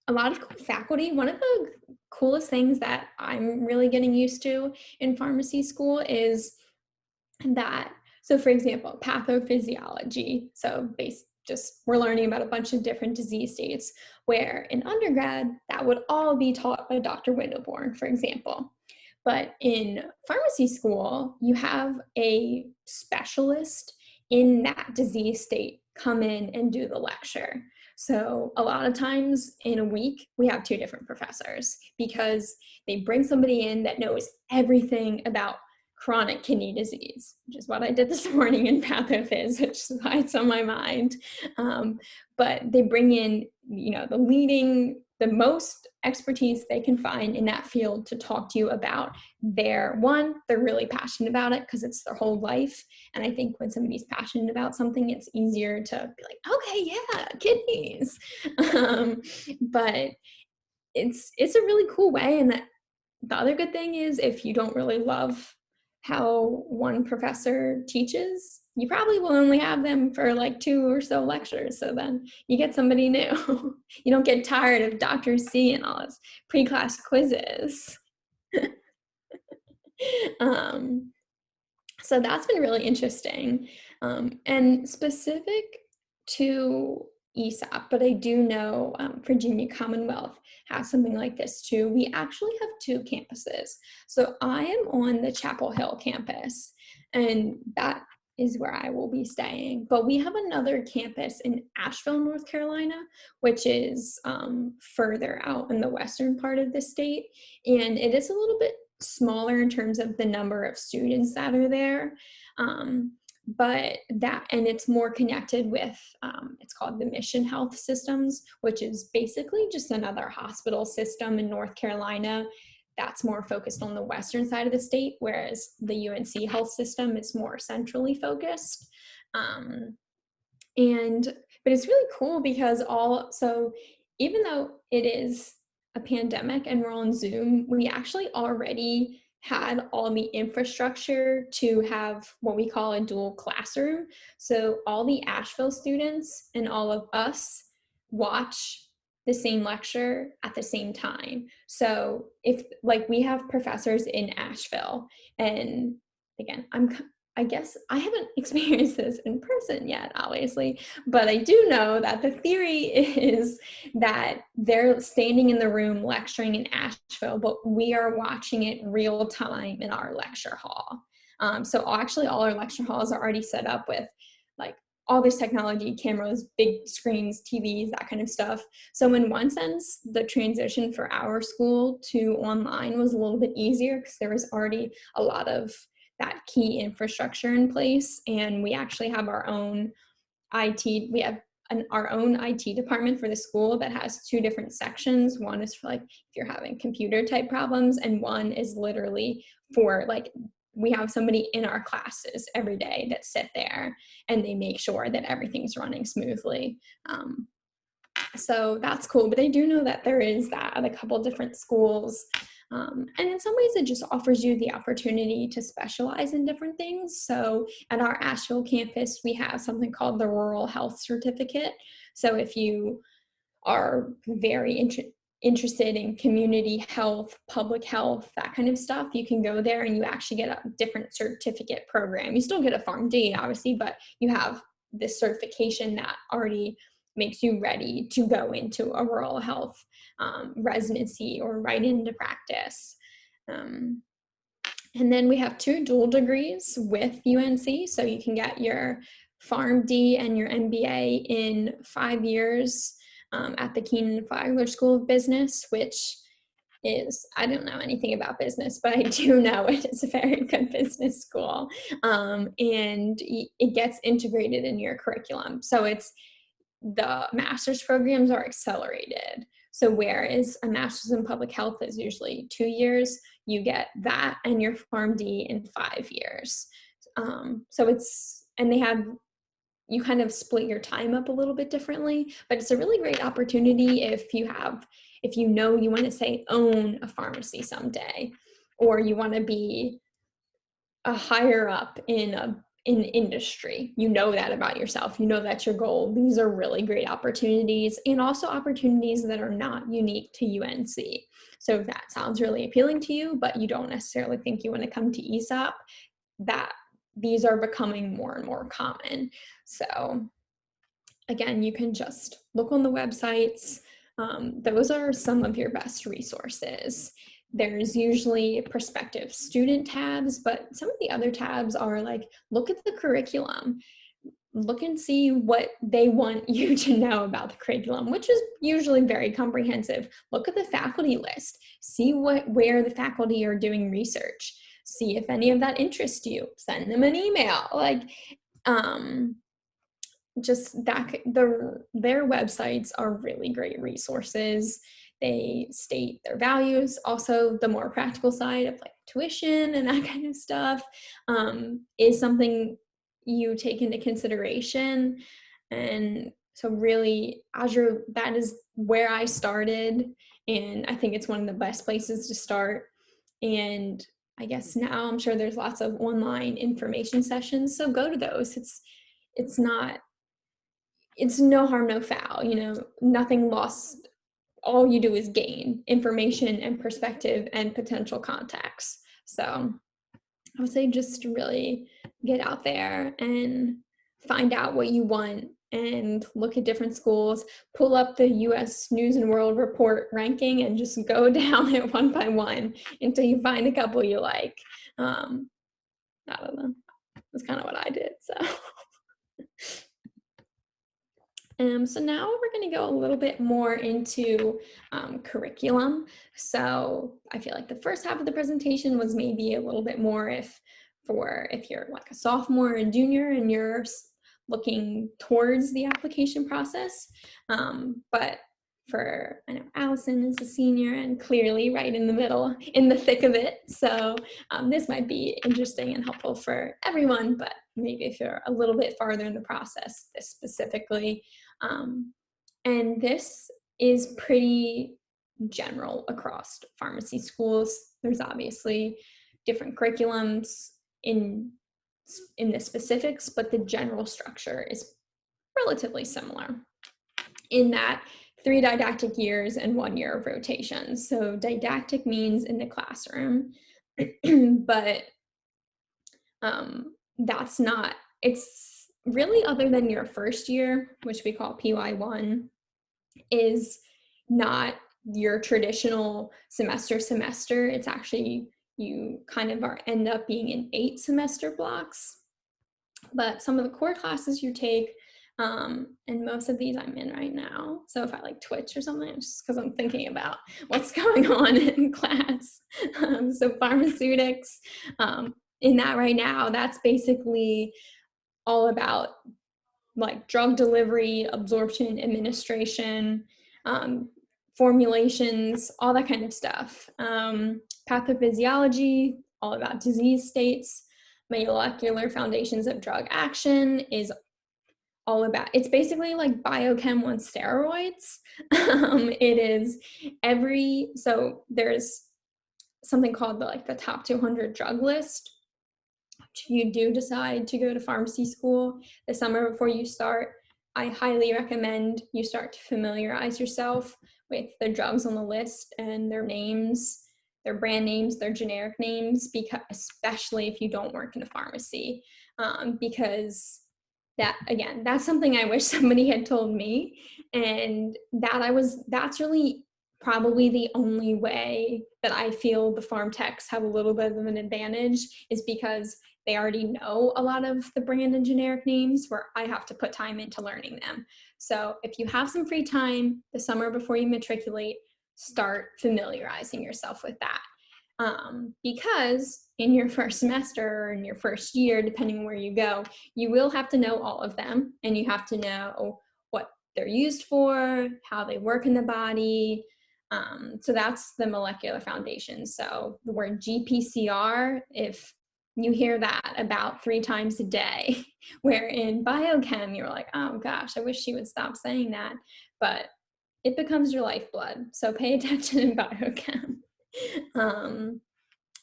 A lot of cool faculty. One of the coolest things that I'm really getting used to in pharmacy school is that, so for example, pathophysiology. So we're learning about a bunch of different disease states, where in undergrad, that would all be taught by Dr. Windleborn, for example. But in pharmacy school, you have a specialist in that disease state come in and do the lecture. So a lot of times in a week, we have 2 different professors, because they bring somebody in that knows everything about chronic kidney disease, which is what I did this morning in pathophys, which is why it's on my mind. But they bring in, the most expertise they can find in that field to talk to you about they're really passionate about it because it's their whole life. And I think when somebody's passionate about something, it's easier to be like, okay, yeah, kidneys. But it's a really cool way. And the other good thing is, if you don't really love how one professor teaches, you probably will only have them for like 2 or so lectures. So then you get somebody new. You don't get tired of Dr. C and all his pre-class quizzes. So that's been really interesting, and specific to ESOP, but I do know Virginia Commonwealth has something like this too. We actually have 2 campuses. So I am on the Chapel Hill campus, and that is where I will be staying. But we have another campus in Asheville, North Carolina, which is further out in the western part of the state. And it is a little bit smaller in terms of the number of students that are there. But it's more connected with, it's called the Mission Health Systems, which is basically just another hospital system in North Carolina that's more focused on the western side of the state, whereas the UNC health system is more centrally focused. But it's really cool because so even though it is a pandemic and we're on Zoom, we actually already had all the infrastructure to have what we call a dual classroom. So all the Asheville students and all of us watch the same lecture at the same time. So if we have professors in Asheville, and again, I guess I haven't experienced this in person yet, obviously, but I do know that the theory is that they're standing in the room lecturing in Asheville, but we are watching it real time in our lecture hall. So actually all our lecture halls are already set up with all this technology, cameras, big screens, TVs, that kind of stuff. So in one sense, the transition for our school to online was a little bit easier because there was already a lot of that key infrastructure in place. And we actually have our own IT. We have our own IT department for the school that has 2 different sections. One is for if you're having computer type problems, and one is literally for we have somebody in our classes every day that sit there and they make sure that everything's running smoothly. So that's cool. But I do know that there is that at a couple different schools. And in some ways, it just offers you the opportunity to specialize in different things. So at our Asheville campus, we have something called the Rural Health Certificate. So if you are very interested in community health, public health, that kind of stuff, you can go there and you actually get a different certificate program. You still get a Pharm D, obviously, but you have this certification that already makes you ready to go into a rural health residency or right into practice. And then we have 2 dual degrees with UNC, so you can get your Pharm D and your MBA in 5 years at the Keenan Flagler School of Business, which is, I don't know anything about business, but I do know it is a very good business school. And it gets integrated in your curriculum. So the master's programs are accelerated. So whereas a master's in public health is usually 2 years, you get that and your Pharm D in 5 years. You kind of split your time up a little bit differently, but it's a really great opportunity if you know you want to say own a pharmacy someday, or you want to be a higher up in industry. You know that about yourself. You know that's your goal. These are really great opportunities, and also opportunities that are not unique to UNC. So if that sounds really appealing to you, but you don't necessarily think you want to come to ESOP, these are becoming more and more common. So again, you can just look on the websites. Those are some of your best resources. There's usually prospective student tabs, but some of the other tabs are like, look at the curriculum. Look and see what they want you to know about the curriculum, which is usually very comprehensive. Look at the faculty list. See where the faculty are doing research. See if any of that interests you. Send them an email. Their websites are really great resources. They state their values. Also, the more practical side of like tuition and that kind of stuff is something you take into consideration. And so really, Azure, that is where I started. And I think it's one of the best places to start. And I guess now I'm sure there's lots of online information sessions. So go to those. It's no harm, no foul, nothing lost. All you do is gain information and perspective and potential contacts. So I would say just really get out there and find out what you want and look at different schools, pull up the US News and World Report ranking and just go down it one by one until you find a couple you like. I don't know. That's kind of what I did, so. So now we're going to go a little bit more into curriculum. So I feel like the first half of the presentation was maybe a little bit more if you're like a sophomore and junior and you're looking towards the application process. But I know Allison is a senior and clearly right in the middle, in the thick of it. So this might be interesting and helpful for everyone, but maybe if you're a little bit farther in the process, this specifically. And this is pretty general across pharmacy schools. There's obviously different curriculums in the specifics, but the general structure is relatively similar in that 3 didactic years and 1 year of rotation. So didactic means in the classroom, but it's really, other than your first year, which we call PY1, is not your traditional semester. It's actually, you kind of end up being in 8 semester blocks. But some of the core classes you take, and most of these I'm in right now. So if I like twitch or something, it's just because I'm thinking about what's going on in class. So pharmaceutics, in that right now, that's basically all about like drug delivery, absorption, administration, formulations, all that kind of stuff. Pathophysiology, all about disease states. Molecular foundations of drug action is all about, it's basically like biochem on steroids. So there's something called the top 200 drug list. If you do decide to go to pharmacy school the summer before you start, I highly recommend you start to familiarize yourself with the drugs on the list and their names, their brand names, their generic names, because especially if you don't work in a pharmacy, because that's something I wish somebody had told me, and that's really probably the only way that I feel the pharm techs have a little bit of an advantage, is because they already know a lot of the brand and generic names, where I have to put time into learning them. So if you have some free time the summer before you matriculate, start familiarizing yourself with that. Because in your first semester or in your first year, depending on where you go, you will have to know all of them, and you have to know what they're used for, how they work in the body. So that's the molecular foundation. So the word GPCR, if you hear that about 3 times a day, where in biochem, you're like, oh gosh, I wish she would stop saying that. But it becomes your lifeblood. So pay attention in biochem.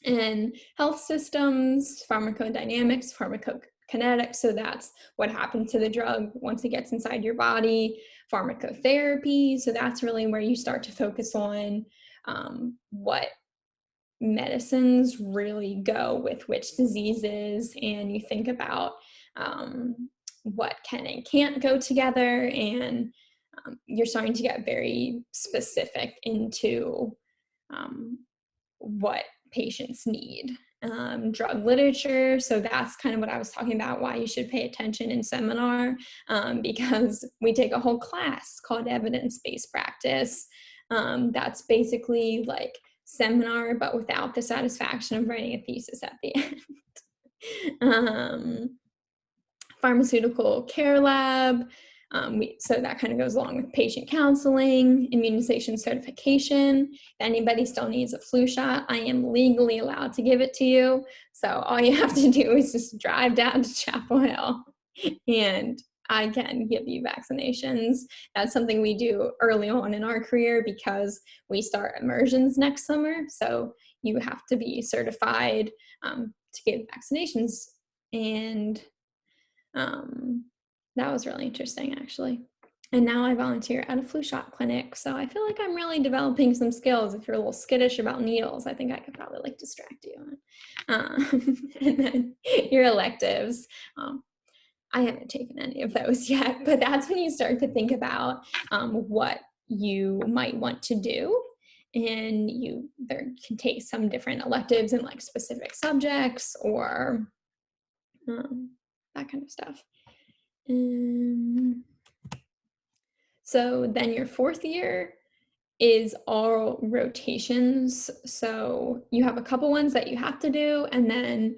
And health systems, pharmacodynamics, pharmacokinetics, so that's what happens to the drug once it gets inside your body. Pharmacotherapy, so that's really where you start to focus on what medicines really go with which diseases, and you think about what can and can't go together, and you're starting to get very specific into what patients need. Drug literature, so that's kind of what I was talking about, why you should pay attention in seminar, because we take a whole class called evidence-based practice. That's basically like seminar, but without the satisfaction of writing a thesis at the end. Pharmaceutical care lab, so that kind of goes along with patient counseling, immunization certification. If anybody still needs a flu shot, I am legally allowed to give it to you. So all you have to do is just drive down to Chapel Hill and I can give you vaccinations. That's something we do early on in our career because we start immersions next summer. So you have to be certified to give vaccinations. And that was really interesting, actually. And now I volunteer at a flu shot clinic. So I feel like I'm really developing some skills. If you're a little skittish about needles, I think I could probably distract you. And then your electives. I haven't taken any of those yet, but that's when you start to think about what you might want to do. And there can take some different electives in specific subjects or that kind of stuff. So then your 4th year is all rotations. So you have a couple ones that you have to do, and then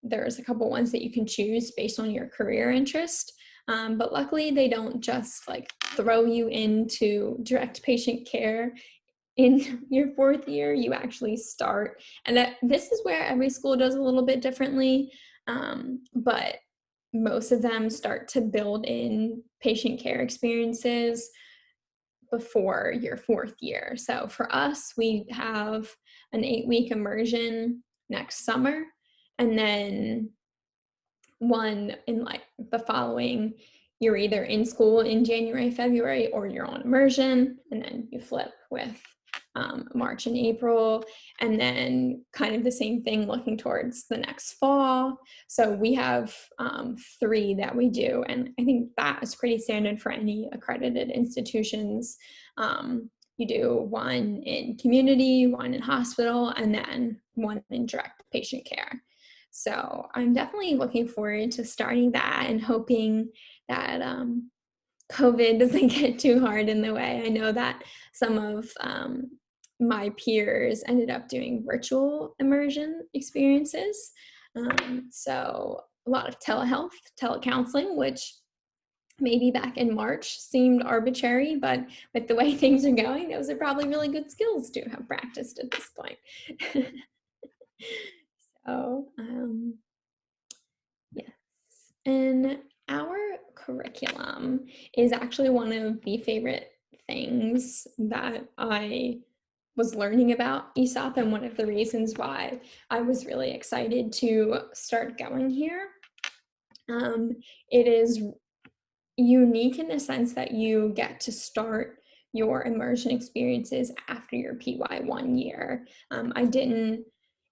there's a couple ones that you can choose based on your career interest. But luckily they don't just throw you into direct patient care in your 4th year. You actually start, and this is where every school does a little bit differently, but most of them start to build in patient care experiences before your 4th year. So for us, we have an 8-week immersion next summer, and then one in the following, you're either in school in January, February, or you're on immersion, and then you flip with March and April, and then kind of the same thing looking towards the next fall. So we have 3 that we do, and I think that is pretty standard for any accredited institutions. You do 1 in community, 1 in hospital, and then 1 in direct patient care. So I'm definitely looking forward to starting that and hoping that COVID doesn't get too hard in the way. I know that some of my peers ended up doing virtual immersion experiences. So a lot of telehealth, telecounseling, which maybe back in March seemed arbitrary, but with the way things are going, those are probably really good skills to have practiced at this point. So, yes. And our curriculum is actually one of the favorite things that I was learning about ESOP and one of the reasons why I was really excited to start going here. It is unique in the sense that you get to start your immersion experiences after your PY 1 year. I didn't,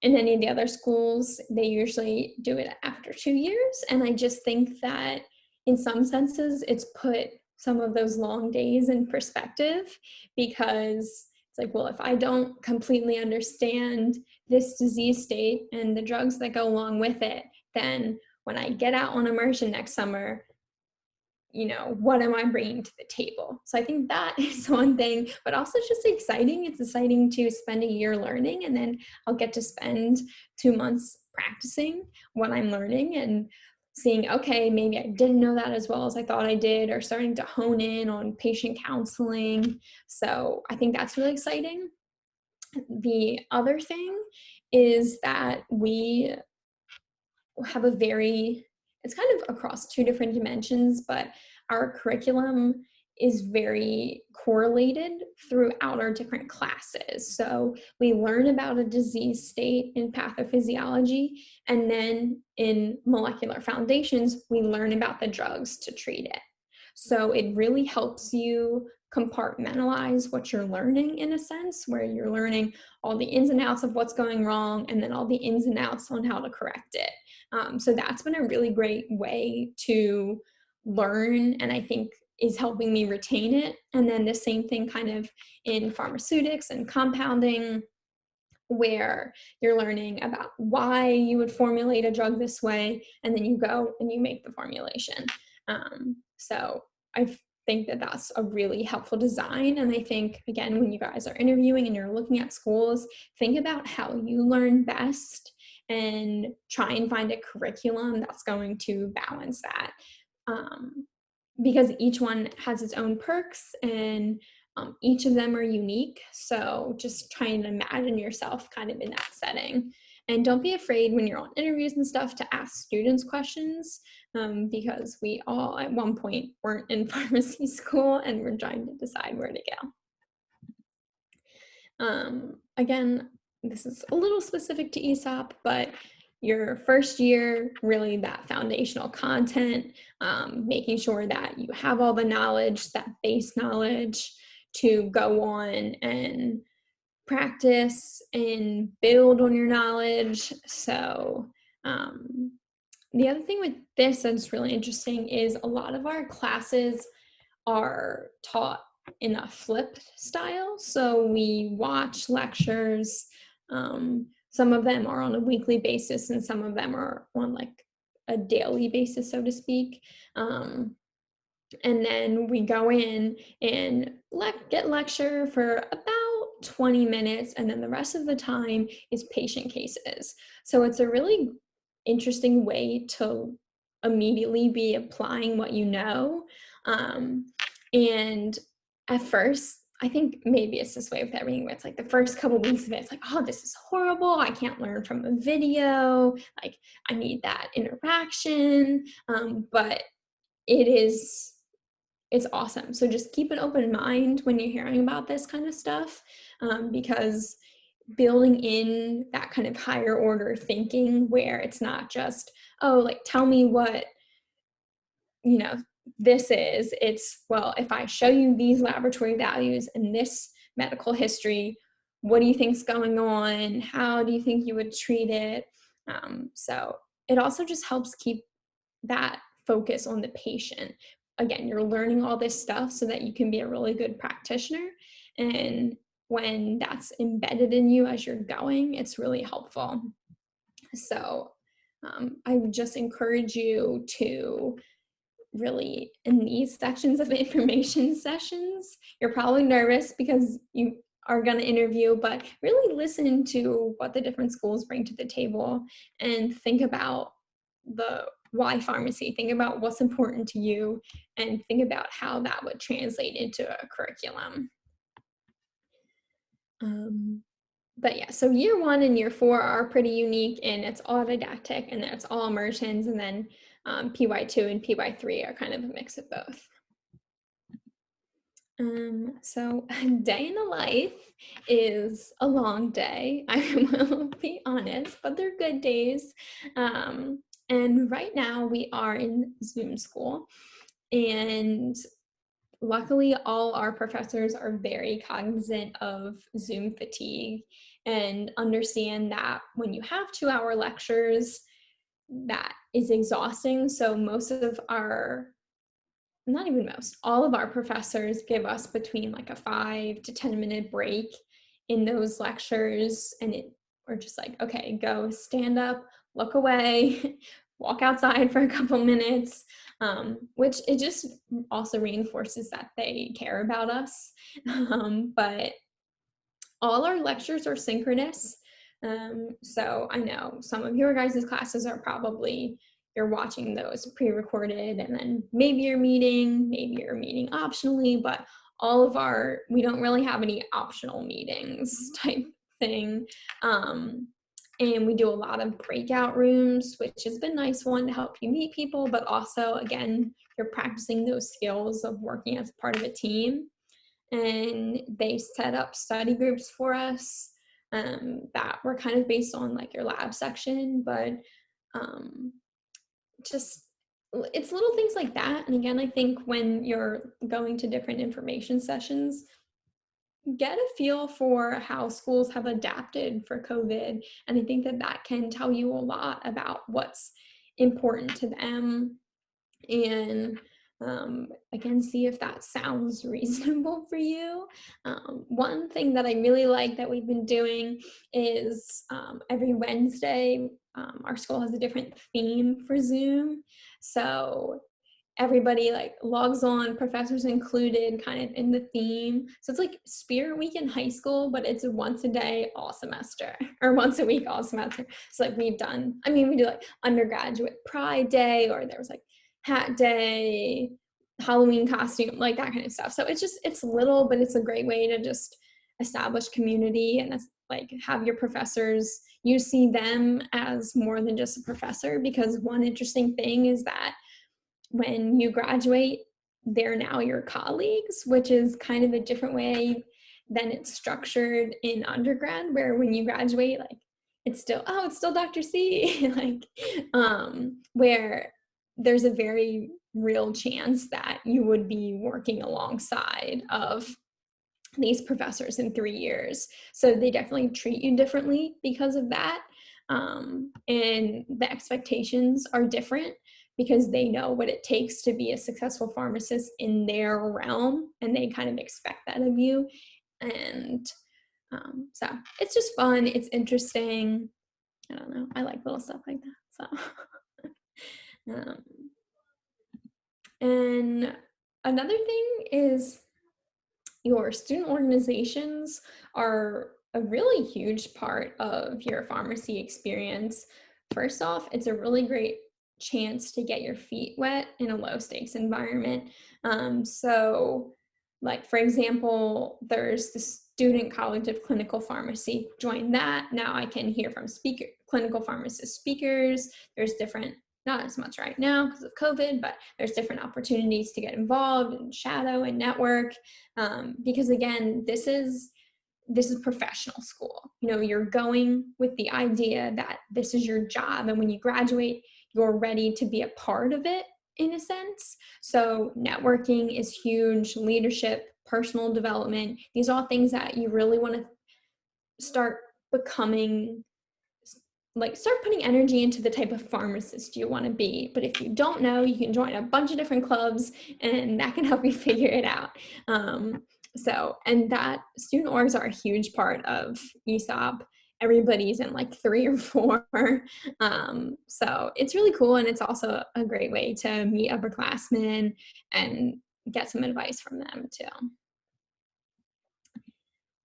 in any of the other schools, they usually do it after 2 years. And I just think that in some senses, it's put some of those long days in perspective, because it's like, well, if I don't completely understand this disease state and the drugs that go along with it, then when I get out on immersion next summer, you know, what am I bringing to the table? So I think that is one thing, but also it's just exciting. It's exciting to spend a year learning, and then I'll get to spend 2 months practicing what I'm learning and seeing, okay, maybe I didn't know that as well as I thought I did, or starting to hone in on patient counseling. So I think that's really exciting. The other thing is that we have a very, it's kind of across 2 different dimensions, but our curriculum is very correlated throughout our different classes. So we learn about a disease state in pathophysiology, and then in molecular foundations, we learn about the drugs to treat it. So it really helps you compartmentalize what you're learning, in a sense, where you're learning all the ins and outs of what's going wrong, and then all the ins and outs on how to correct it. So that's been a really great way to learn, and I think is helping me retain it. And then the same thing kind of in pharmaceutics and compounding, where you're learning about why you would formulate a drug this way, and then you go and you make the formulation. So I think that that's a really helpful design. And I think, again, when you guys are interviewing and you're looking at schools, think about how you learn best and try and find a curriculum that's going to balance that. Because each one has its own perks, and each of them are unique. So just try and imagine yourself kind of in that setting. And don't be afraid when you're on interviews and stuff to ask students questions, because we all at one point weren't in pharmacy school and we're trying to decide where to go. Again, this is a little specific to ESOP, but your first year, really that foundational content, making sure that you have all the knowledge, that base knowledge to go on and practice and build on your knowledge. So the other thing with this that's really interesting is a lot of our classes are taught in a flipped style. So we watch lectures. Some of them are on a weekly basis, and some of them are on like a daily basis, so to speak. And then we go in and get lecture for about 20 minutes, and then the rest of the time is patient cases. So it's a really interesting way to immediately be applying what you know. And at first, I think maybe it's this way with everything, where it's like the first couple of weeks of it, it's like, oh, this is horrible. I can't learn from a video. Like, I need that interaction. But it's awesome. So just keep an open mind when you're hearing about this kind of stuff, because building in that kind of higher order thinking, where it's not just, oh, like, tell me what, you know, this is. It's, well, if I show you these laboratory values and this medical history, what do you think's going on? How do you think you would treat it? So it also just helps keep that focus on the patient. Again, you're learning all this stuff so that you can be a really good practitioner. And when that's embedded in you as you're going, it's really helpful. So I would just encourage you to really, in these sections of information sessions, you're probably nervous because you are going to interview, but really listen to what the different schools bring to the table and think about the why pharmacy, think about what's important to you, and think about how that would translate into a curriculum. But yeah, so year 1 and year 4 are pretty unique, and it's all didactic, and it's all immersions, and then PY2 and PY3 are kind of a mix of both. So a day in the life is a long day, I will be honest, but they're good days. And right now we are in Zoom school, and luckily all our professors are very cognizant of Zoom fatigue and understand that when you have 2-hour lectures, that is exhausting. So most of our not even most, all of our professors give us between like a 5 to 10 minute break in those lectures. And we're just like, okay, go stand up, look away, walk outside for a couple minutes, which it just also reinforces that they care about us. But all our lectures are synchronous. So I know some of your guys' classes are probably, you're watching those pre-recorded and then maybe you're meeting optionally, but all of we don't really have any optional meetings type thing. And we do a lot of breakout rooms, which has been a nice one to help you meet people, but also, again, you're practicing those skills of working as part of a team. And they set up study groups for us that were kind of based on like your lab section, but just it's little things like that. And again, I think when you're going to different information sessions, get a feel for how schools have adapted for COVID. And I think that can tell you a lot about what's important to them. And again, see if that sounds reasonable for you. One thing that I really like that we've been doing is every Wednesday, our school has a different theme for Zoom. So everybody like logs on, professors included, kind of in the theme. So it's like Spirit Week in high school, but it's once a day all semester, or once a week all semester. So like we do like undergraduate Pride Day, or there was like Hat Day, Halloween costume, like that kind of stuff. So it's little, but it's a great way to just establish community and like have your professors, you see them as more than just a professor, because one interesting thing is that when you graduate, they're now your colleagues, which is kind of a different way than it's structured in undergrad, where when you graduate, like it's still Dr. C, like where there's a very real chance that you would be working alongside of these professors in 3 years. So they definitely treat you differently because of that. And the expectations are different because they know what it takes to be a successful pharmacist in their realm, and they kind of expect that of you. And so it's just fun. It's interesting. I don't know. I like little stuff like that. So, and another thing is your student organizations are a really huge part of your pharmacy experience. First off, it's a really great chance to get your feet wet in a low stakes environment. So like, for example, there's the Student College of Clinical Pharmacy. Join that. Now I can hear from clinical pharmacist speakers. There's different, not as much right now because of COVID, but there's different opportunities to get involved and shadow and network. Because again, this is professional school. You're going with the idea that this is your job, and when you graduate, you're ready to be a part of it in a sense. So networking is huge, leadership, personal development. These are all things that you really want to start becoming, like start putting energy into the type of pharmacist you want to be. But if you don't know, you can join a bunch of different clubs and that can help you figure it out. And that student orgs are a huge part of ESOP. Everybody's in like 3 or 4. So it's really cool. And it's also a great way to meet upperclassmen and get some advice from them too.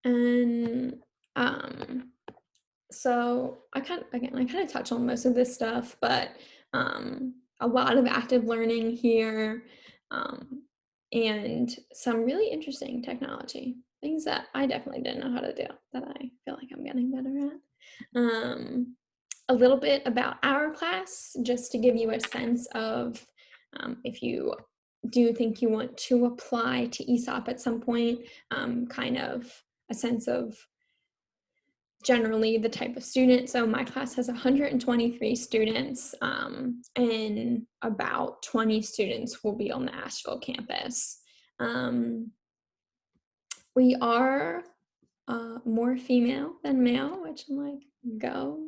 And so I kind of touch on most of this stuff, but a lot of active learning here, and some really interesting technology, things that I definitely didn't know how to do that I feel like I'm getting better at. A little bit about our class, just to give you a sense of if you do you think you want to apply to ESOP at some point? Kind of a sense of generally the type of student. So my class has 123 students, and about 20 students will be on the Asheville campus. We are more female than male, which I'm like, go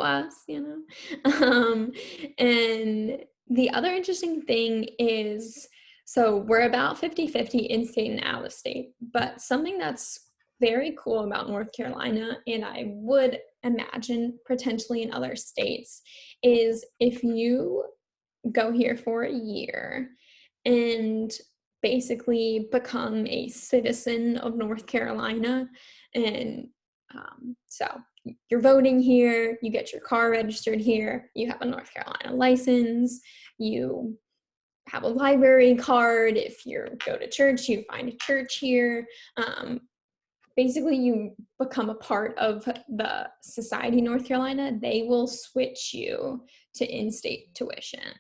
us, you know. And the other interesting thing is, so we're about 50-50 in-state and out-of-state, but something that's very cool about North Carolina, and I would imagine potentially in other states, is if you go here for a year and basically become a citizen of North Carolina, and so you're voting here, you get your car registered here, you have a North Carolina license, you have a library card, if you go to church, you find a church here. Basically, you become a part of the society North Carolina. They will switch you to in-state tuition,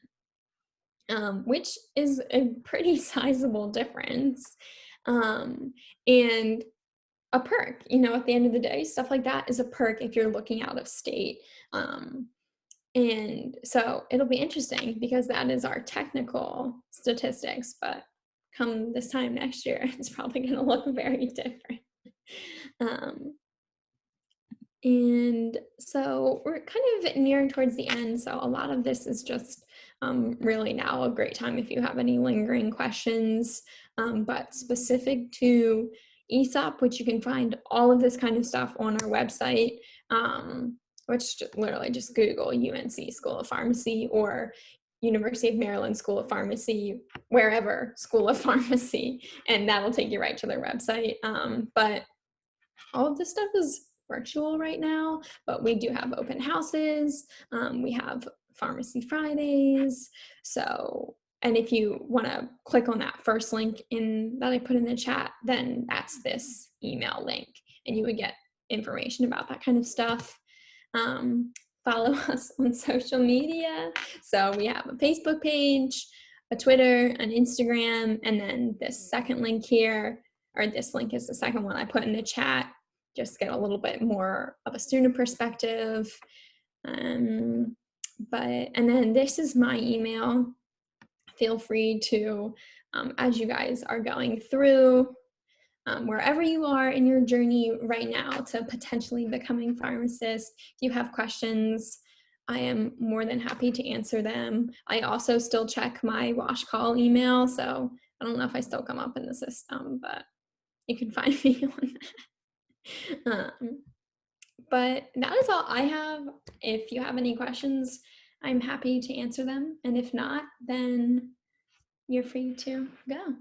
which is a pretty sizable difference, and a perk, you know, at the end of the day. Stuff like that is a perk if you're looking out of state. And so it'll be interesting because that is our technical statistics, but come this time next year, it's probably going to look very different. And so we're kind of nearing towards the end. So a lot of this is just really now a great time if you have any lingering questions, but specific to ESOP, which you can find all of this kind of stuff on our website, which literally just Google UNC School of Pharmacy or University of Maryland School of Pharmacy, wherever School of Pharmacy, and that'll take you right to their website. But all of this stuff is virtual right now, but we do have open houses. We have Pharmacy Fridays. So, and if you want to click on that first link that I put in the chat, then that's this email link, and you would get information about that kind of stuff. Follow us on social media. So we have a Facebook page, a Twitter, an Instagram, and then this second link here, or this link is the second one I put in the chat. Just get a little bit more of a student perspective. And then this is my email. Feel free to, as you guys are going through, wherever you are in your journey right now to potentially becoming pharmacist, if you have questions, I am more than happy to answer them. I also still check my wash call email, so I don't know if I still come up in the system, but you can find me on that. But that is all I have. If you have any questions, I'm happy to answer them. And if not, then you're free to go.